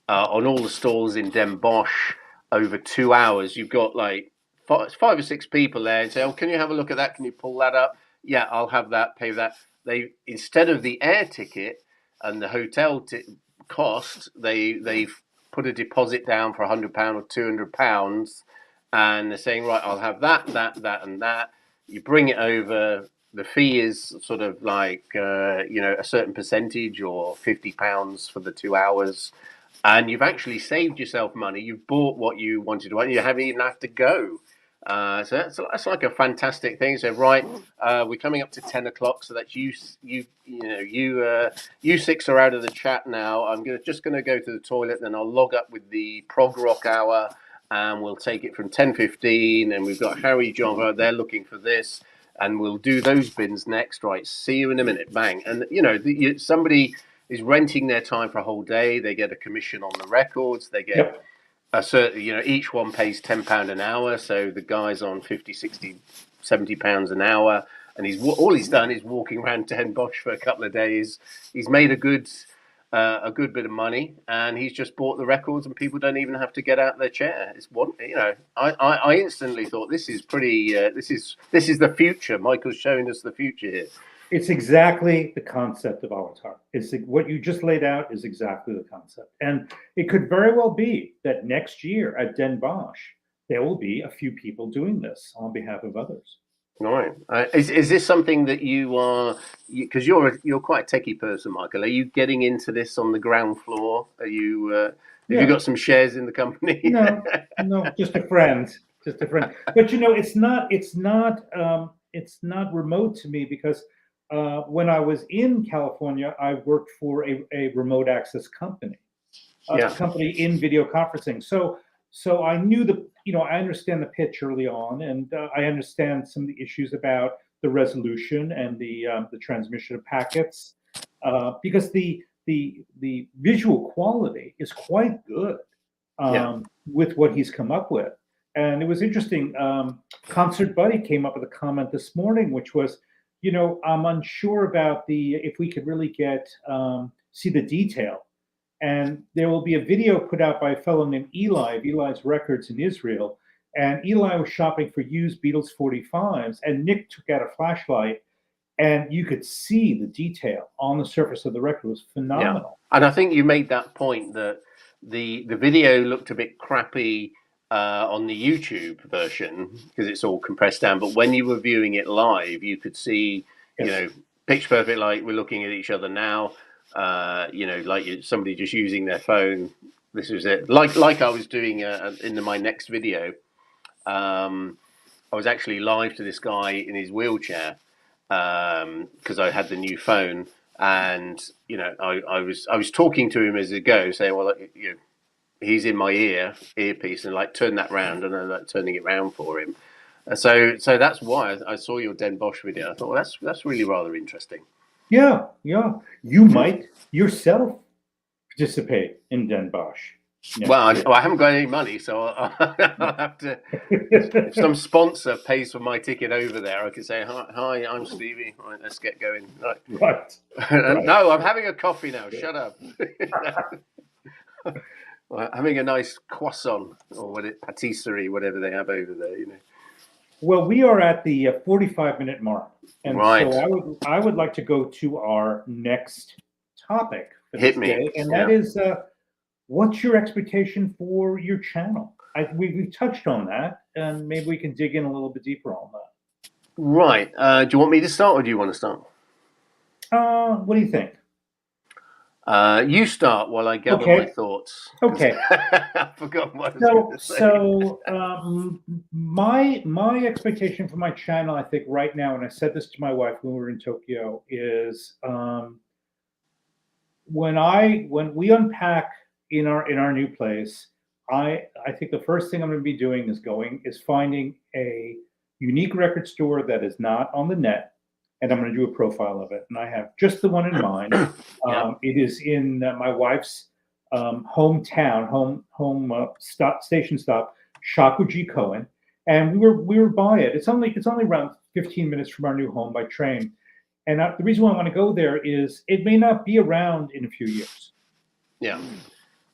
on all the stalls in Den Bosch over 2 hours. You've got like five or six people there and say, oh, can you have a look at that? Can you pull that up? Yeah, I'll have that, pay that. They, instead of the air ticket and the hotel cost, they've put a deposit down for £100 or £200, and they're saying, right, I'll have that, and that. You bring it over. The fee is sort of like, a certain percentage, or £50 for the 2 hours. And you've actually saved yourself money. You've bought what you wanted to buy. You haven't even have to go. So that's like a fantastic thing. So right, we're coming up to 10 o'clock. So that's you six are out of the chat now. I'm just gonna go to the toilet. Then I'll log up with the prog rock hour, and we'll take it from 10:15. And we've got Harry John. They're looking for this. And we'll do those bins next. Right, see you in a minute. Bang. And somebody is renting their time for a whole day. They get a commission on the records. They get a certain, each one pays £10 an hour. So the guy's on 50, 60, £70 an hour. And all he's done is walking around Den Bosch for a couple of days. He's made a good bit of money, and he's just bought the records, and people don't even have to get out of their chair. It's I instantly thought, this is pretty. This is the future. Michael's showing us the future here.
It's exactly the concept of Awatar. What you just laid out is exactly the concept, and it could very well be that next year at Den Bosch there will be a few people doing this on behalf of others.
Right. Is this something that you are, because you're quite a techie person, Michael? Are you getting into this on the ground floor? Are you have you
Yeah.
got some shares in the company?
No, no, just a friend, just a friend. But it's not remote to me because when I was in California, I worked for a remote access company, a
Yeah.
company in video conferencing. So I knew I understand the pitch early on, and I understand some of the issues about the resolution and the transmission of packets, because the visual quality is quite good
Yeah.
with what he's come up with. And it was interesting. Concert Buddy came up with a comment this morning, which was, I'm unsure about if we could really see the detail. And there will be a video put out by a fellow named Eli of Eli's Records in Israel. And Eli was shopping for used Beatles 45s, and Nick took out a flashlight, and you could see the detail on the surface of the record. It was phenomenal.
Yeah. And I think you made that point that the video looked a bit crappy on the YouTube version because it's all compressed down. But when you were viewing it live, you could see,
Yes.
pitch perfect. Like we're looking at each other now. Somebody just using their phone. This was it. Like I was doing in my next video. I was actually live to this guy in his wheelchair because I had the new phone, and I was talking to him as it goes, saying, well, he's in my earpiece, and like turn that round, and then like turning it round for him. So that's why I saw your Den Bosch video. I thought, well, that's really rather interesting.
Yeah, yeah. You might yourself participate in Den Bosch.
Well, I haven't got any money, so I'll have to. If some sponsor pays for my ticket over there, I could say, "Hi, I'm Stevie. Right, let's get going."
Right.
No, I'm having a coffee now. Shut up. Having a nice croissant or patisserie, whatever they have over there,
Well, we are at the 45-minute mark, and
right.
so I would like to go to our next topic for
Hit
this
me.
day, and that is, what's your expectation for your channel? We've touched on that, and maybe we can dig in a little bit deeper on that.
Right. Do you want me to start, or do you want to start?
What do you think?
You start while I gather my thoughts.
Okay.
I forgot what I was going to say.
So my expectation for my channel, I think right now, and I said this to my wife when we were in Tokyo, is when we unpack in our new place, I think the first thing I'm going to be doing is finding a unique record store that is not on the net. And I'm going to do a profile of it. And I have just the one in mind. It is in my wife's hometown, station stop, Shakuji Koen. And we were by it. It's only around 15 minutes from our new home by train. And the reason why I want to go there is it may not be around in a few years.
Yeah.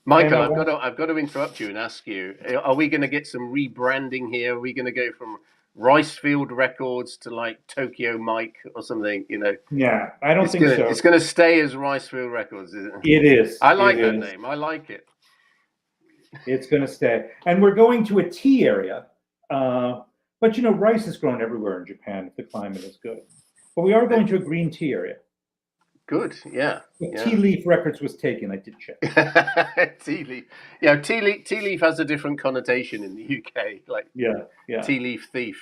Michael, I've got to interrupt you and ask you, are we going to get some rebranding here? Are we going to go from Ricefield Records to like Tokyo Mike or something,
Yeah, I don't think so.
It's going to stay as Ricefield Records, isn't it?
It is.
I like that name. I like it.
It's going to stay. And we're going to a tea area. But, rice is grown everywhere in Japan if the climate is good. But we are going to a green tea area.
Good, yeah.
Tea Leaf Records was taken. I did check.
Tea Leaf, yeah. Tea Leaf has a different connotation in the UK, like tea leaf thief.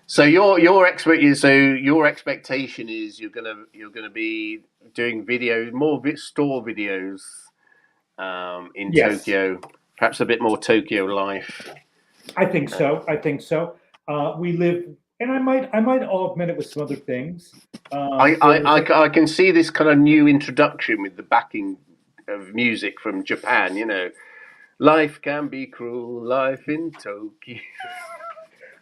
So your expectation is you're gonna be doing more store videos in Tokyo, perhaps a bit more Tokyo life.
I think so. We live. And I might augment it with some other things.
I can see this kind of new introduction with the backing of music from Japan. Life can be cruel, life in Tokyo.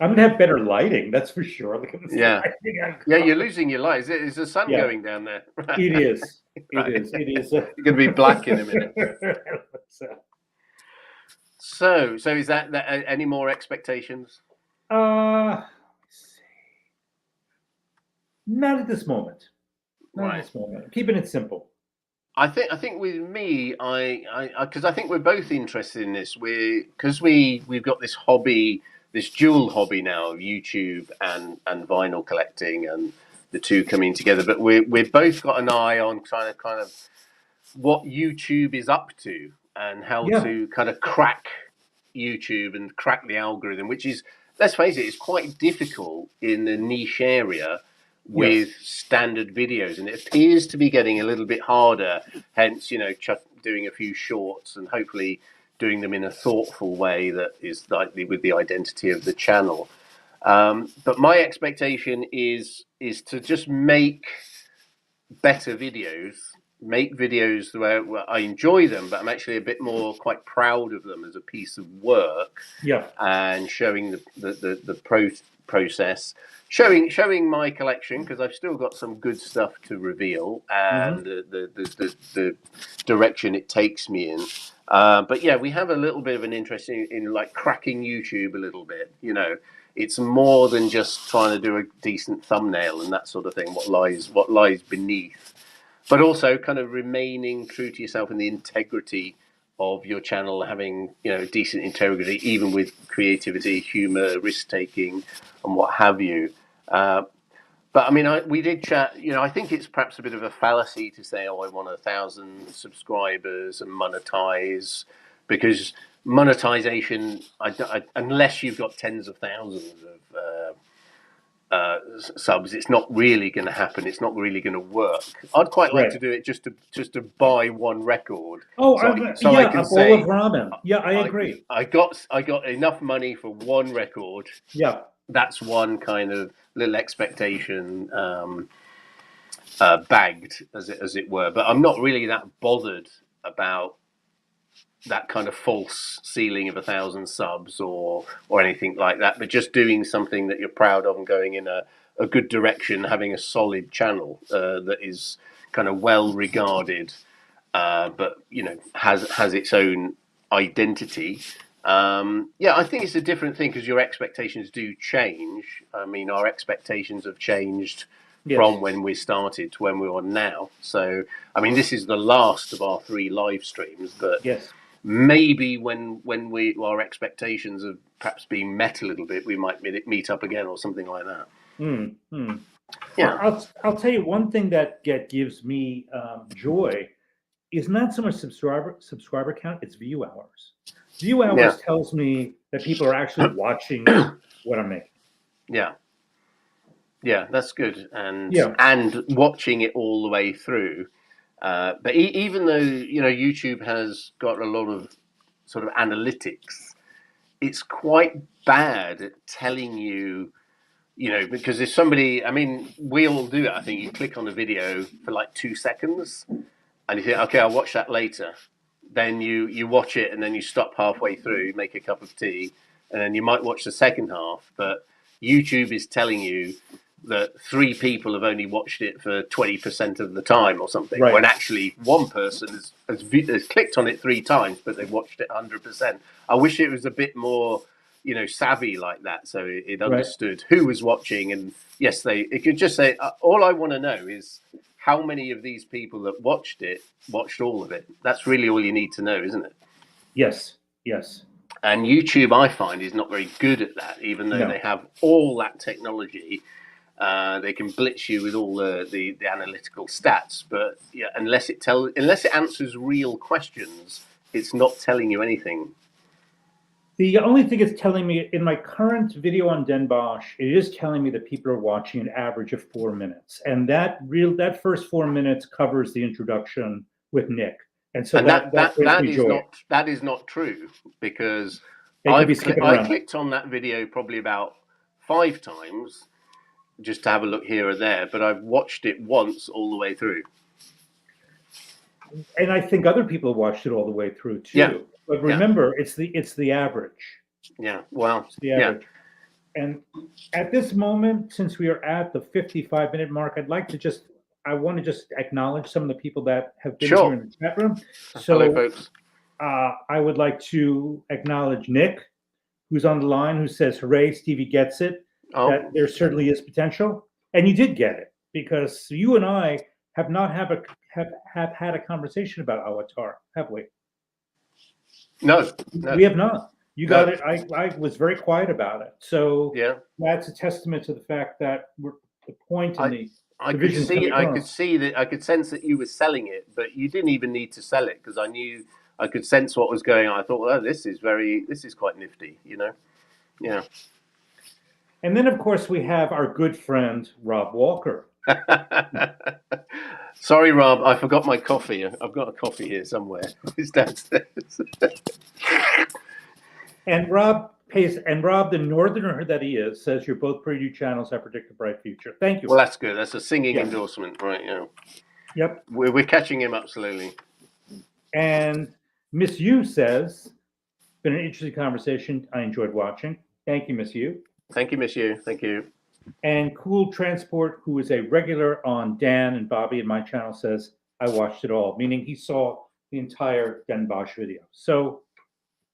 I'm gonna have better lighting, that's for sure. Look at this
lighting. Yeah, you're losing your light. Is the sun going down there?
It is. It is.
You're gonna be black in a minute. So is that any more expectations?
Not at this moment. Not at this moment. I'm keeping it simple.
I think with me, because I think we're both interested in this. We've got this hobby this dual hobby now of YouTube and vinyl collecting, and the two coming together. But we've both got an eye on trying to kind of what YouTube is up to and how to kind of crack YouTube and crack the algorithm, which is, let's face it, it's quite difficult in the niche area with standard videos, and it appears to be getting a little bit harder. Hence, you know, doing a few shorts and hopefully doing them in a thoughtful way that is likely with the identity of the channel. But my expectation is to just make better videos, make videos where I enjoy them, but I'm actually a bit more quite proud of them as a piece of work.
Yeah.
And showing the process, showing my collection, because I've still got some good stuff to reveal, and the direction it takes me in. But yeah, we have a little bit of an interest in like cracking YouTube a little bit. You know, it's more than just trying to do a decent thumbnail and that sort of thing. What lies beneath, but also kind of remaining true to yourself in the integrity of your channel, having, you know, decent integrity, even with creativity, humor, risk taking, and what have you. But I mean, we did chat. You know, I think it's perhaps a bit of a fallacy to say, "Oh, I want 1,000 subscribers and monetize," because monetization, unless you've got tens of thousands of subs, it's not really going to happen. It's not really going to work. I'd quite like to do it just to buy one record.
Oh,
so I can say,
bowl of ramen. Yeah, I agree.
I got enough money for one record.
Yeah,
that's one kind of little expectation bagged, as it were. But I'm not really that bothered about that kind of false ceiling of 1,000 subs or anything like that, but just doing something that you're proud of and going in a good direction, having a solid channel that is kind of well regarded, but, you know, has its own identity. I think it's a different thing because your expectations do change. I mean, our expectations have changed from when we started to when we are now. So, I mean, this is the last of our 3 live streams, but maybe when our expectations have perhaps been met a little bit, we might meet up again or something like that.
Yeah, I'll tell you one thing that gives me joy is not so much subscriber count; it's view hours. View hours tells me that people are actually watching what I'm making.
Yeah, that's good, and watching it all the way through. But even though, you know, YouTube has got a lot of sort of analytics, it's quite bad at telling you, you know, because if somebody, I mean, we all do it. I think you click on a video for like 2 seconds, and you think, okay, I'll watch that later. Then you watch it, and then you stop halfway through, make a cup of tea, and then you might watch the second half. But YouTube is telling you that 3 people have only watched it for 20% of the time or something, when actually one person has clicked on it 3 times, but they've watched it 100%. I wish it was a bit more, you know, savvy like that, so it understood who was watching. And yes, it could just say, all I want to know is how many of these people that watched all of it. That's really all you need to know, isn't it?
Yes.
And YouTube, I find, is not very good at that, even though they have all that technology. They can blitz you with all the analytical stats, but unless it answers real questions, it's not telling you anything.
The only thing it's telling me in my current video on Bosch, it is telling me that people are watching an average of 4 minutes, and that first 4 minutes covers the introduction with Nick, and so
that is not true, because I clicked on that video probably about 5 times. Just to have a look here or there, but I've watched it once all the way through.
And I think other people watched it all the way through too. Yeah. But remember, it's the average.
Yeah, well,
it's the average. Yeah. And at this moment, since we are at the 55-minute mark, I want to just acknowledge some of the people that have been here in the chat room. So,
hello, folks.
I would like to acknowledge Nick, who's on the line, who says, "Hooray, Stevie gets it." That there certainly is potential, and you did get it, because you and I have not had a conversation about Awatar, have we?
No,
we have not. You got it. I was very quiet about it. So
Yeah.
that's a testament to the fact that the point and
I
the
could
vision's
see,
coming
I could
across.
see that, I could sense that you were selling it, but you didn't even need to sell it because I knew I could sense what was going on. I thought, oh, this is quite nifty, you know? Yeah.
And then, of course, we have our good friend, Rob Walker.
Sorry, Rob, I forgot my coffee. I've got a coffee here somewhere. It's downstairs.
And Rob the northerner that he is, says your both pretty new channels have predict a bright future. Thank you.
Well, that's good. That's a singing
Yes.
endorsement, right? Yeah.
Yep.
We're catching him up slowly.
And Miss Yu says, been an interesting conversation. I enjoyed watching. Thank you, Miss Yu.
Thank you, Miss Yu. Thank you.
And Cool Transport, who is a regular on Dan and Bobby and my channel, says, I watched it all, meaning he saw the entire Dan Bosch video. So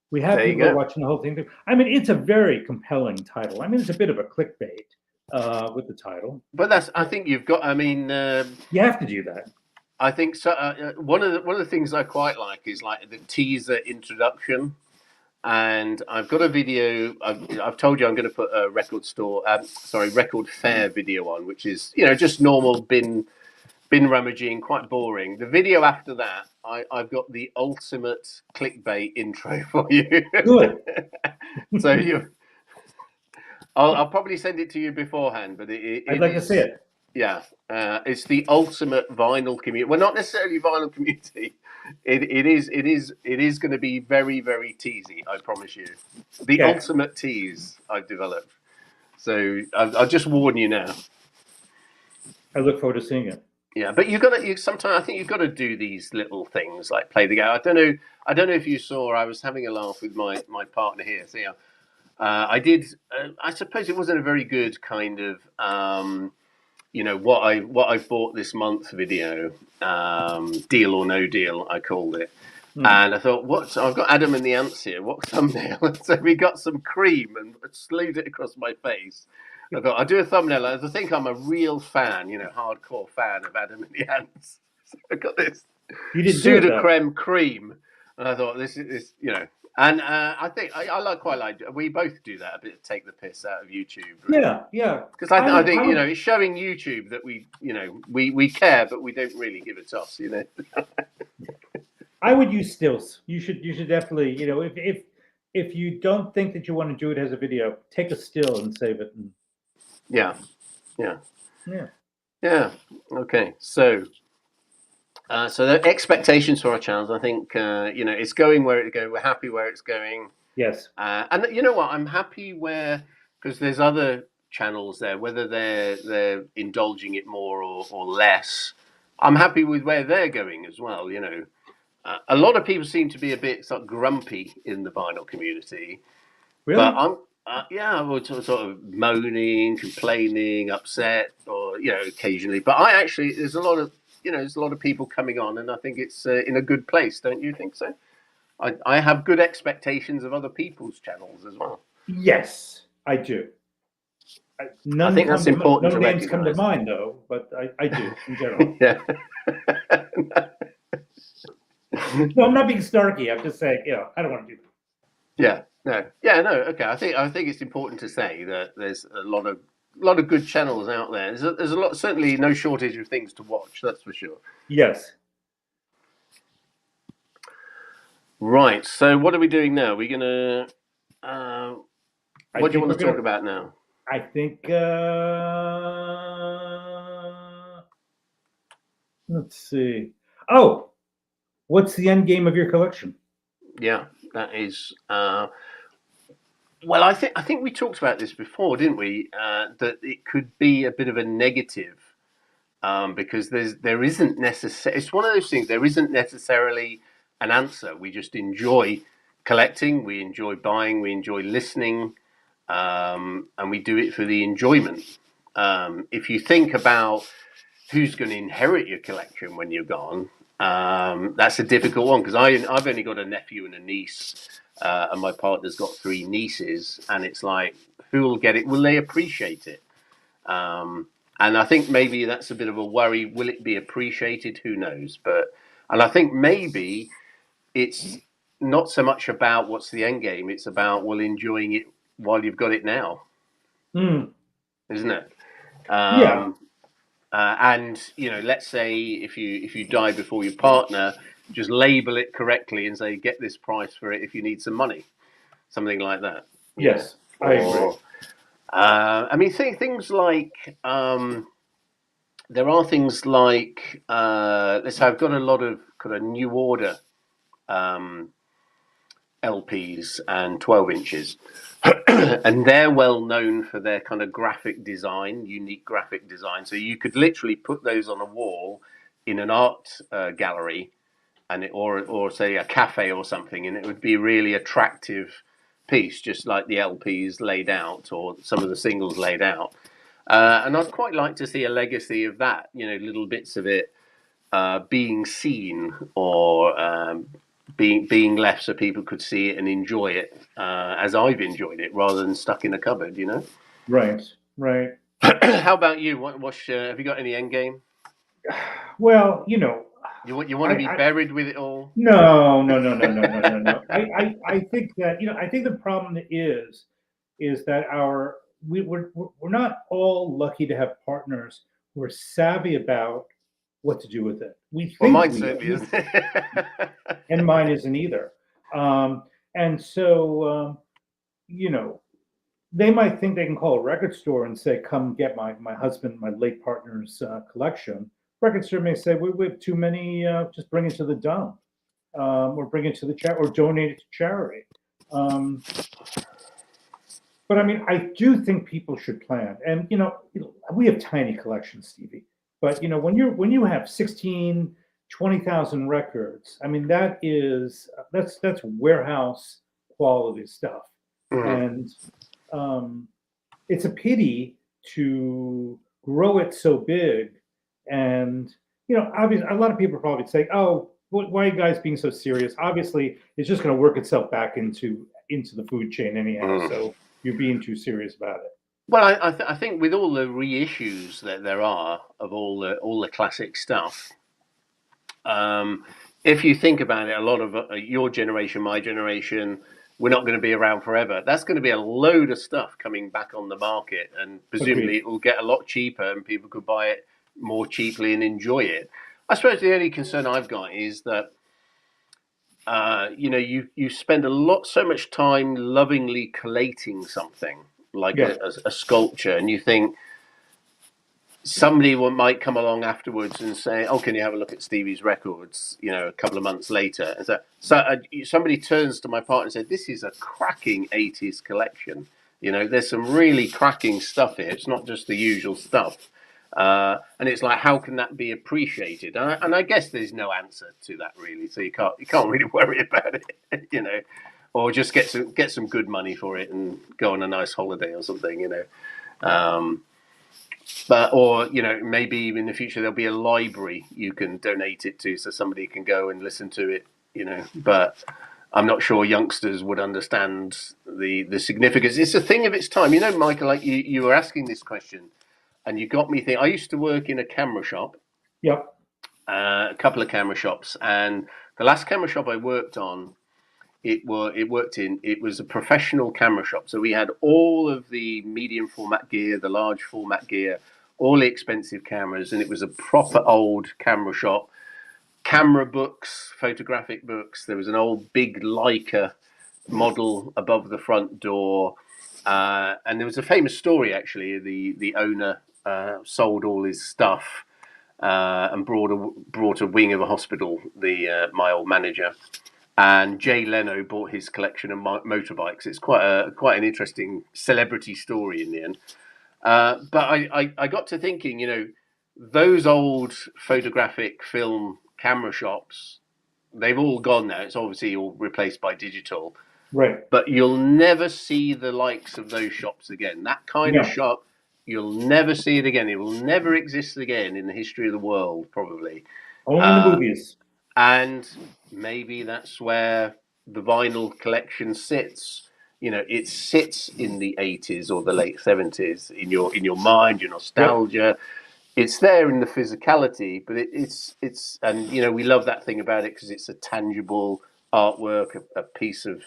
we have
There you
people who are
go.
watching the whole thing. I mean, it's a very compelling title. I mean, it's a bit of a clickbait with the title.
But I think you've got, I mean,
You have to do that.
I think so. One of the things I quite like is like the teaser introduction. And I've got a video. I've told you I'm going to put a record fair video on, which is just normal bin rummaging, quite boring. The video after that, I've got the ultimate clickbait intro for you.
Good.
So I'll probably send it to you beforehand, but
I'd like to see it.
Yeah, it's the ultimate vinyl community. Well, not necessarily vinyl community. It is going to be very, very teasy. I promise you. The ultimate tease I've developed. So I'll just warn you now.
I look forward to seeing it.
Yeah, but sometimes I think you've got to do these little things like play the game. I don't know if you saw. I was having a laugh with my partner here. So yeah, I did. I suppose it wasn't a very good kind of. What I bought this month video, deal or no deal, I called it. And I thought, so I've got Adam and the Ants here. What thumbnail? So we got some cream and slewed it across my face. I thought, I'll do a thumbnail. I think I'm a real fan, hardcore fan of Adam and the Ants. So I got this Sudocreme cream. And I thought, this is. And I think quite like. We both do that a bit, take the piss out of YouTube. Right?
Yeah.
Because I think it's showing YouTube that we care, but we don't really give a toss.
I would use stills. You should definitely if you don't think that you want to do it as a video, take a still and save it.
Yeah. Okay, so. So the expectations for our channels, I think, it's going where it's going. We're happy where it's going.
Yes.
And you know what? I'm happy because there's other channels there, whether they're indulging it more or less. I'm happy with where they're going as well. A lot of people seem to be a bit sort of grumpy in the vinyl community.
Really?
But I'm, we're sort of moaning, complaining, upset, or occasionally. But there's a lot of people coming on, and I think it's in a good place. Don't you think so? I have good expectations of other people's channels as well.
Yes, I do.
I think that's important.
No names come to mind, though, but I do in general.
Yeah.
No, I'm not being snarky. I'm just saying, I don't want to do that.
Yeah, no. Okay, I think it's important to say that there's a lot of good channels out there. There's a lot, certainly no shortage of things to watch. That's for sure.
Yes.
Right. So what are we doing now? We're gonna. What do you want to talk about now?
I think. Let's see. Oh, what's the end game of your collection?
Yeah, that is. Well, I think we talked about this before, didn't we? That it could be a bit of a negative because there isn't necessarily. It's one of those things. There isn't necessarily an answer. We just enjoy collecting. We enjoy buying. We enjoy listening, and we do it for the enjoyment. If you think about who's going to inherit your collection when you're gone, that's a difficult one because I've only got a nephew and a niece. And my partner's got 3 nieces, and it's like, who will get it? Will they appreciate it? And I think maybe that's a bit of a worry. Will it be appreciated? Who knows? And I think maybe it's not so much about what's the end game. It's about, well, enjoying it while you've got it now, isn't it?
Yeah.
And let's say if you die before your partner, just label it correctly and say, get this price for it if you need some money, something like that.
Yes, I agree.
I mean, things like there are things like let's say I've got a lot of kind of New Order LPs and 12 inches. And they're well known for their kind of graphic design, unique graphic design. So you could literally put those on a wall in an art gallery, and or say a cafe or something, and it would be a really attractive piece, just like the LPs laid out or some of the singles laid out. And I'd quite like to see a legacy of that, little bits of it being seen or being left so people could see it and enjoy it as I've enjoyed it, rather than stuck in a cupboard,
Right.
How about you? Have you got any end game?
Well,
you want to be buried with it all?
No. I think that I think the problem is that we're not all lucky to have partners who are savvy about what to do with it. We think
mine certainly isn't,
and mine isn't either. And so they might think they can call a record store and say, "Come get my late partner's collection." Record store may say, "We have too many. Just bring it to the dump, or bring it to the chat, or donate it to charity." But I mean, I do think people should plan. And we have tiny collections, Stevie. But when you have 16, 20,000 records, I mean that's warehouse quality stuff, and it's a pity to grow it so big. And obviously, a lot of people probably say, "Oh, why are you guys being so serious?" Obviously, it's just going to work itself back into the food chain anyhow. So you're being too serious about it.
Well, I think with all the reissues that there are of all the classic stuff, if you think about it, a lot of your generation, my generation, we're not going to be around forever. That's going to be a load of stuff coming back on the market, and presumably it will get a lot cheaper, and people could buy it more cheaply and enjoy it. I suppose the only concern I've got is that you spend so much time lovingly collating something like a sculpture, and you think somebody might come along afterwards and say, "Oh, can you have a look at Stevie's records?" A couple of months later, and so somebody turns to my partner and said, "This is a cracking '80s collection. There's some really cracking stuff here. It's not just the usual stuff." And it's like, how can that be appreciated? And I guess there's no answer to that really. So you can't really worry about it, or just get some good money for it and go on a nice holiday or something, But maybe in the future there'll be a library you can donate it to, so somebody can go and listen to it, But I'm not sure youngsters would understand the significance. It's a thing of its time, Michael. Like you were asking this question, and you got me thinking. I used to work in a camera shop.
Yep.
A couple of camera shops, and the last camera shop I worked on, it was a professional camera shop. So we had all of the medium format gear, the large format gear, all the expensive cameras, and it was a proper old camera shop. Camera books, photographic books. There was an old big Leica model above the front door, and there was a famous story actually. The owner sold all his stuff and brought a wing of a hospital. My old manager. And Jay Leno bought his collection of motorbikes. It's quite an interesting celebrity story in the end. But I got to thinking, those old photographic film camera shops, they've all gone now. It's obviously all replaced by digital.
Right.
But you'll never see the likes of those shops again. That kind of shop, you'll never see it again. It will never exist again in the history of the world, probably.
Only in the movies.
And maybe that's where the vinyl collection sits. It sits in the 80s or the late 70s in your mind, your nostalgia. Yep. It's there in the physicality, but it's and we love that thing about it because it's a tangible artwork, a piece of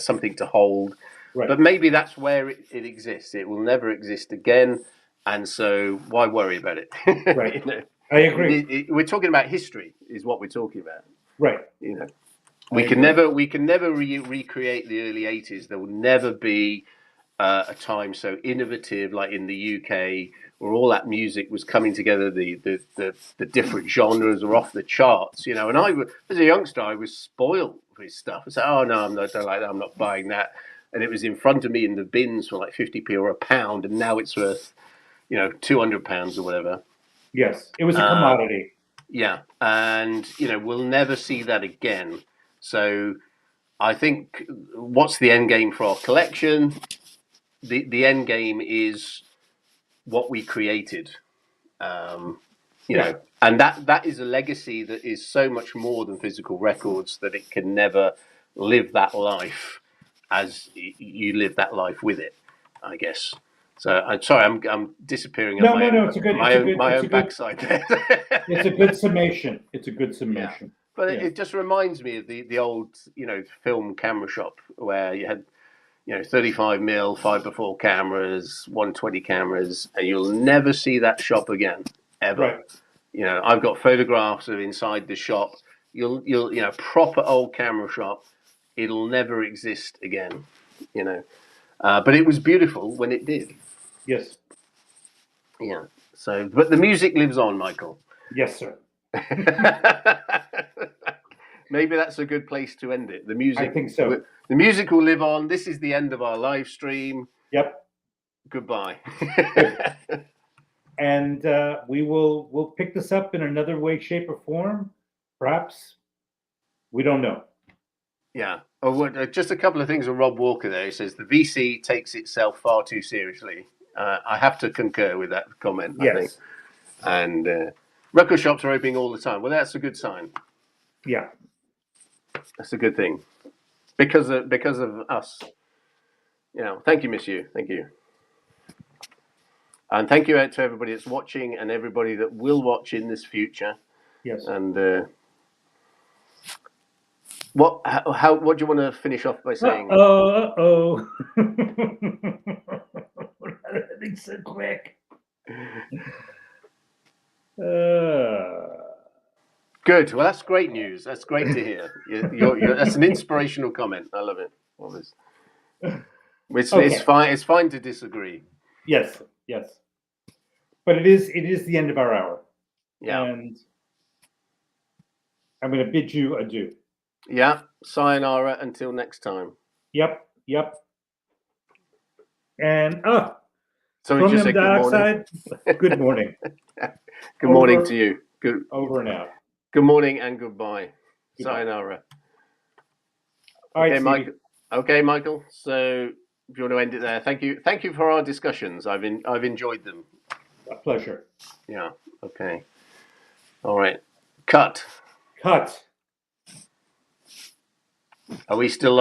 something to hold.
Right.
But maybe that's where it exists. It will never exist again, and so why worry about it?
Right. I agree.
We're talking about history, is what we're talking about.
Right.
We can never recreate the early '80s. There will never be a time so innovative like in the UK, where all that music was coming together. The different genres were off the charts. And as a youngster, I was spoiled with stuff. I said, "Oh no, I don't like that. I'm not buying that." And it was in front of me in the bins for like 50p or £1, and now it's worth, £200 or whatever.
Yes, it was a commodity.
Yeah, and we'll never see that again. So I think what's the end game for our collection? The end game is what we created. And that is a legacy that is so much more than physical records, that it can never live that life as you live that life with it, I guess. So I'm sorry, I'm disappearing on my own backside there.
It's a good summation. It's a good summation.
Yeah. But it just reminds me of the old, film camera shop where you had, 35mm 5x4 cameras, 120 cameras, and you'll never see that shop again, ever. Right. I've got photographs of inside the shop. You'll proper old camera shop. It'll never exist again, But it was beautiful when it did.
Yes.
Yeah. So, but the music lives on, Michael.
Yes, sir.
Maybe that's a good place to end it. The music.
I think so.
The music will live on. This is the end of our live stream.
Yep.
Goodbye.
And we'll pick this up in another way, shape, or form. Perhaps. We don't know.
Yeah. Oh, just a couple of things on Rob Walker there. He says the VC takes itself far too seriously. I have to concur with that comment, I think. And record shops are opening all the time. Well, that's a good sign.
Yeah.
That's a good thing. Because of us. Thank you, Miss You. Thank you. And thank you out to everybody that's watching and everybody that will watch in this future.
Yes.
And what do you want to finish off by saying?
Uh-oh. Everything's so quick.
Good. Well, that's great news. That's great to hear. That's an inspirational comment. I love it. It's fine. It's fine to disagree.
Yes. But it is the end of our hour.
Yeah.
And I'm going to bid you adieu.
Yeah. Sayonara until next time.
Yep. And
so we just say good morning.
Good morning.
Good morning to you. Good.
Over and out.
Good morning and goodbye. Sayonara.
All right,
okay, Michael. Okay, Michael. So if you want to end it there, thank you for our discussions. I've enjoyed them.
A pleasure.
Yeah. Okay. All right. Cut.
Are we still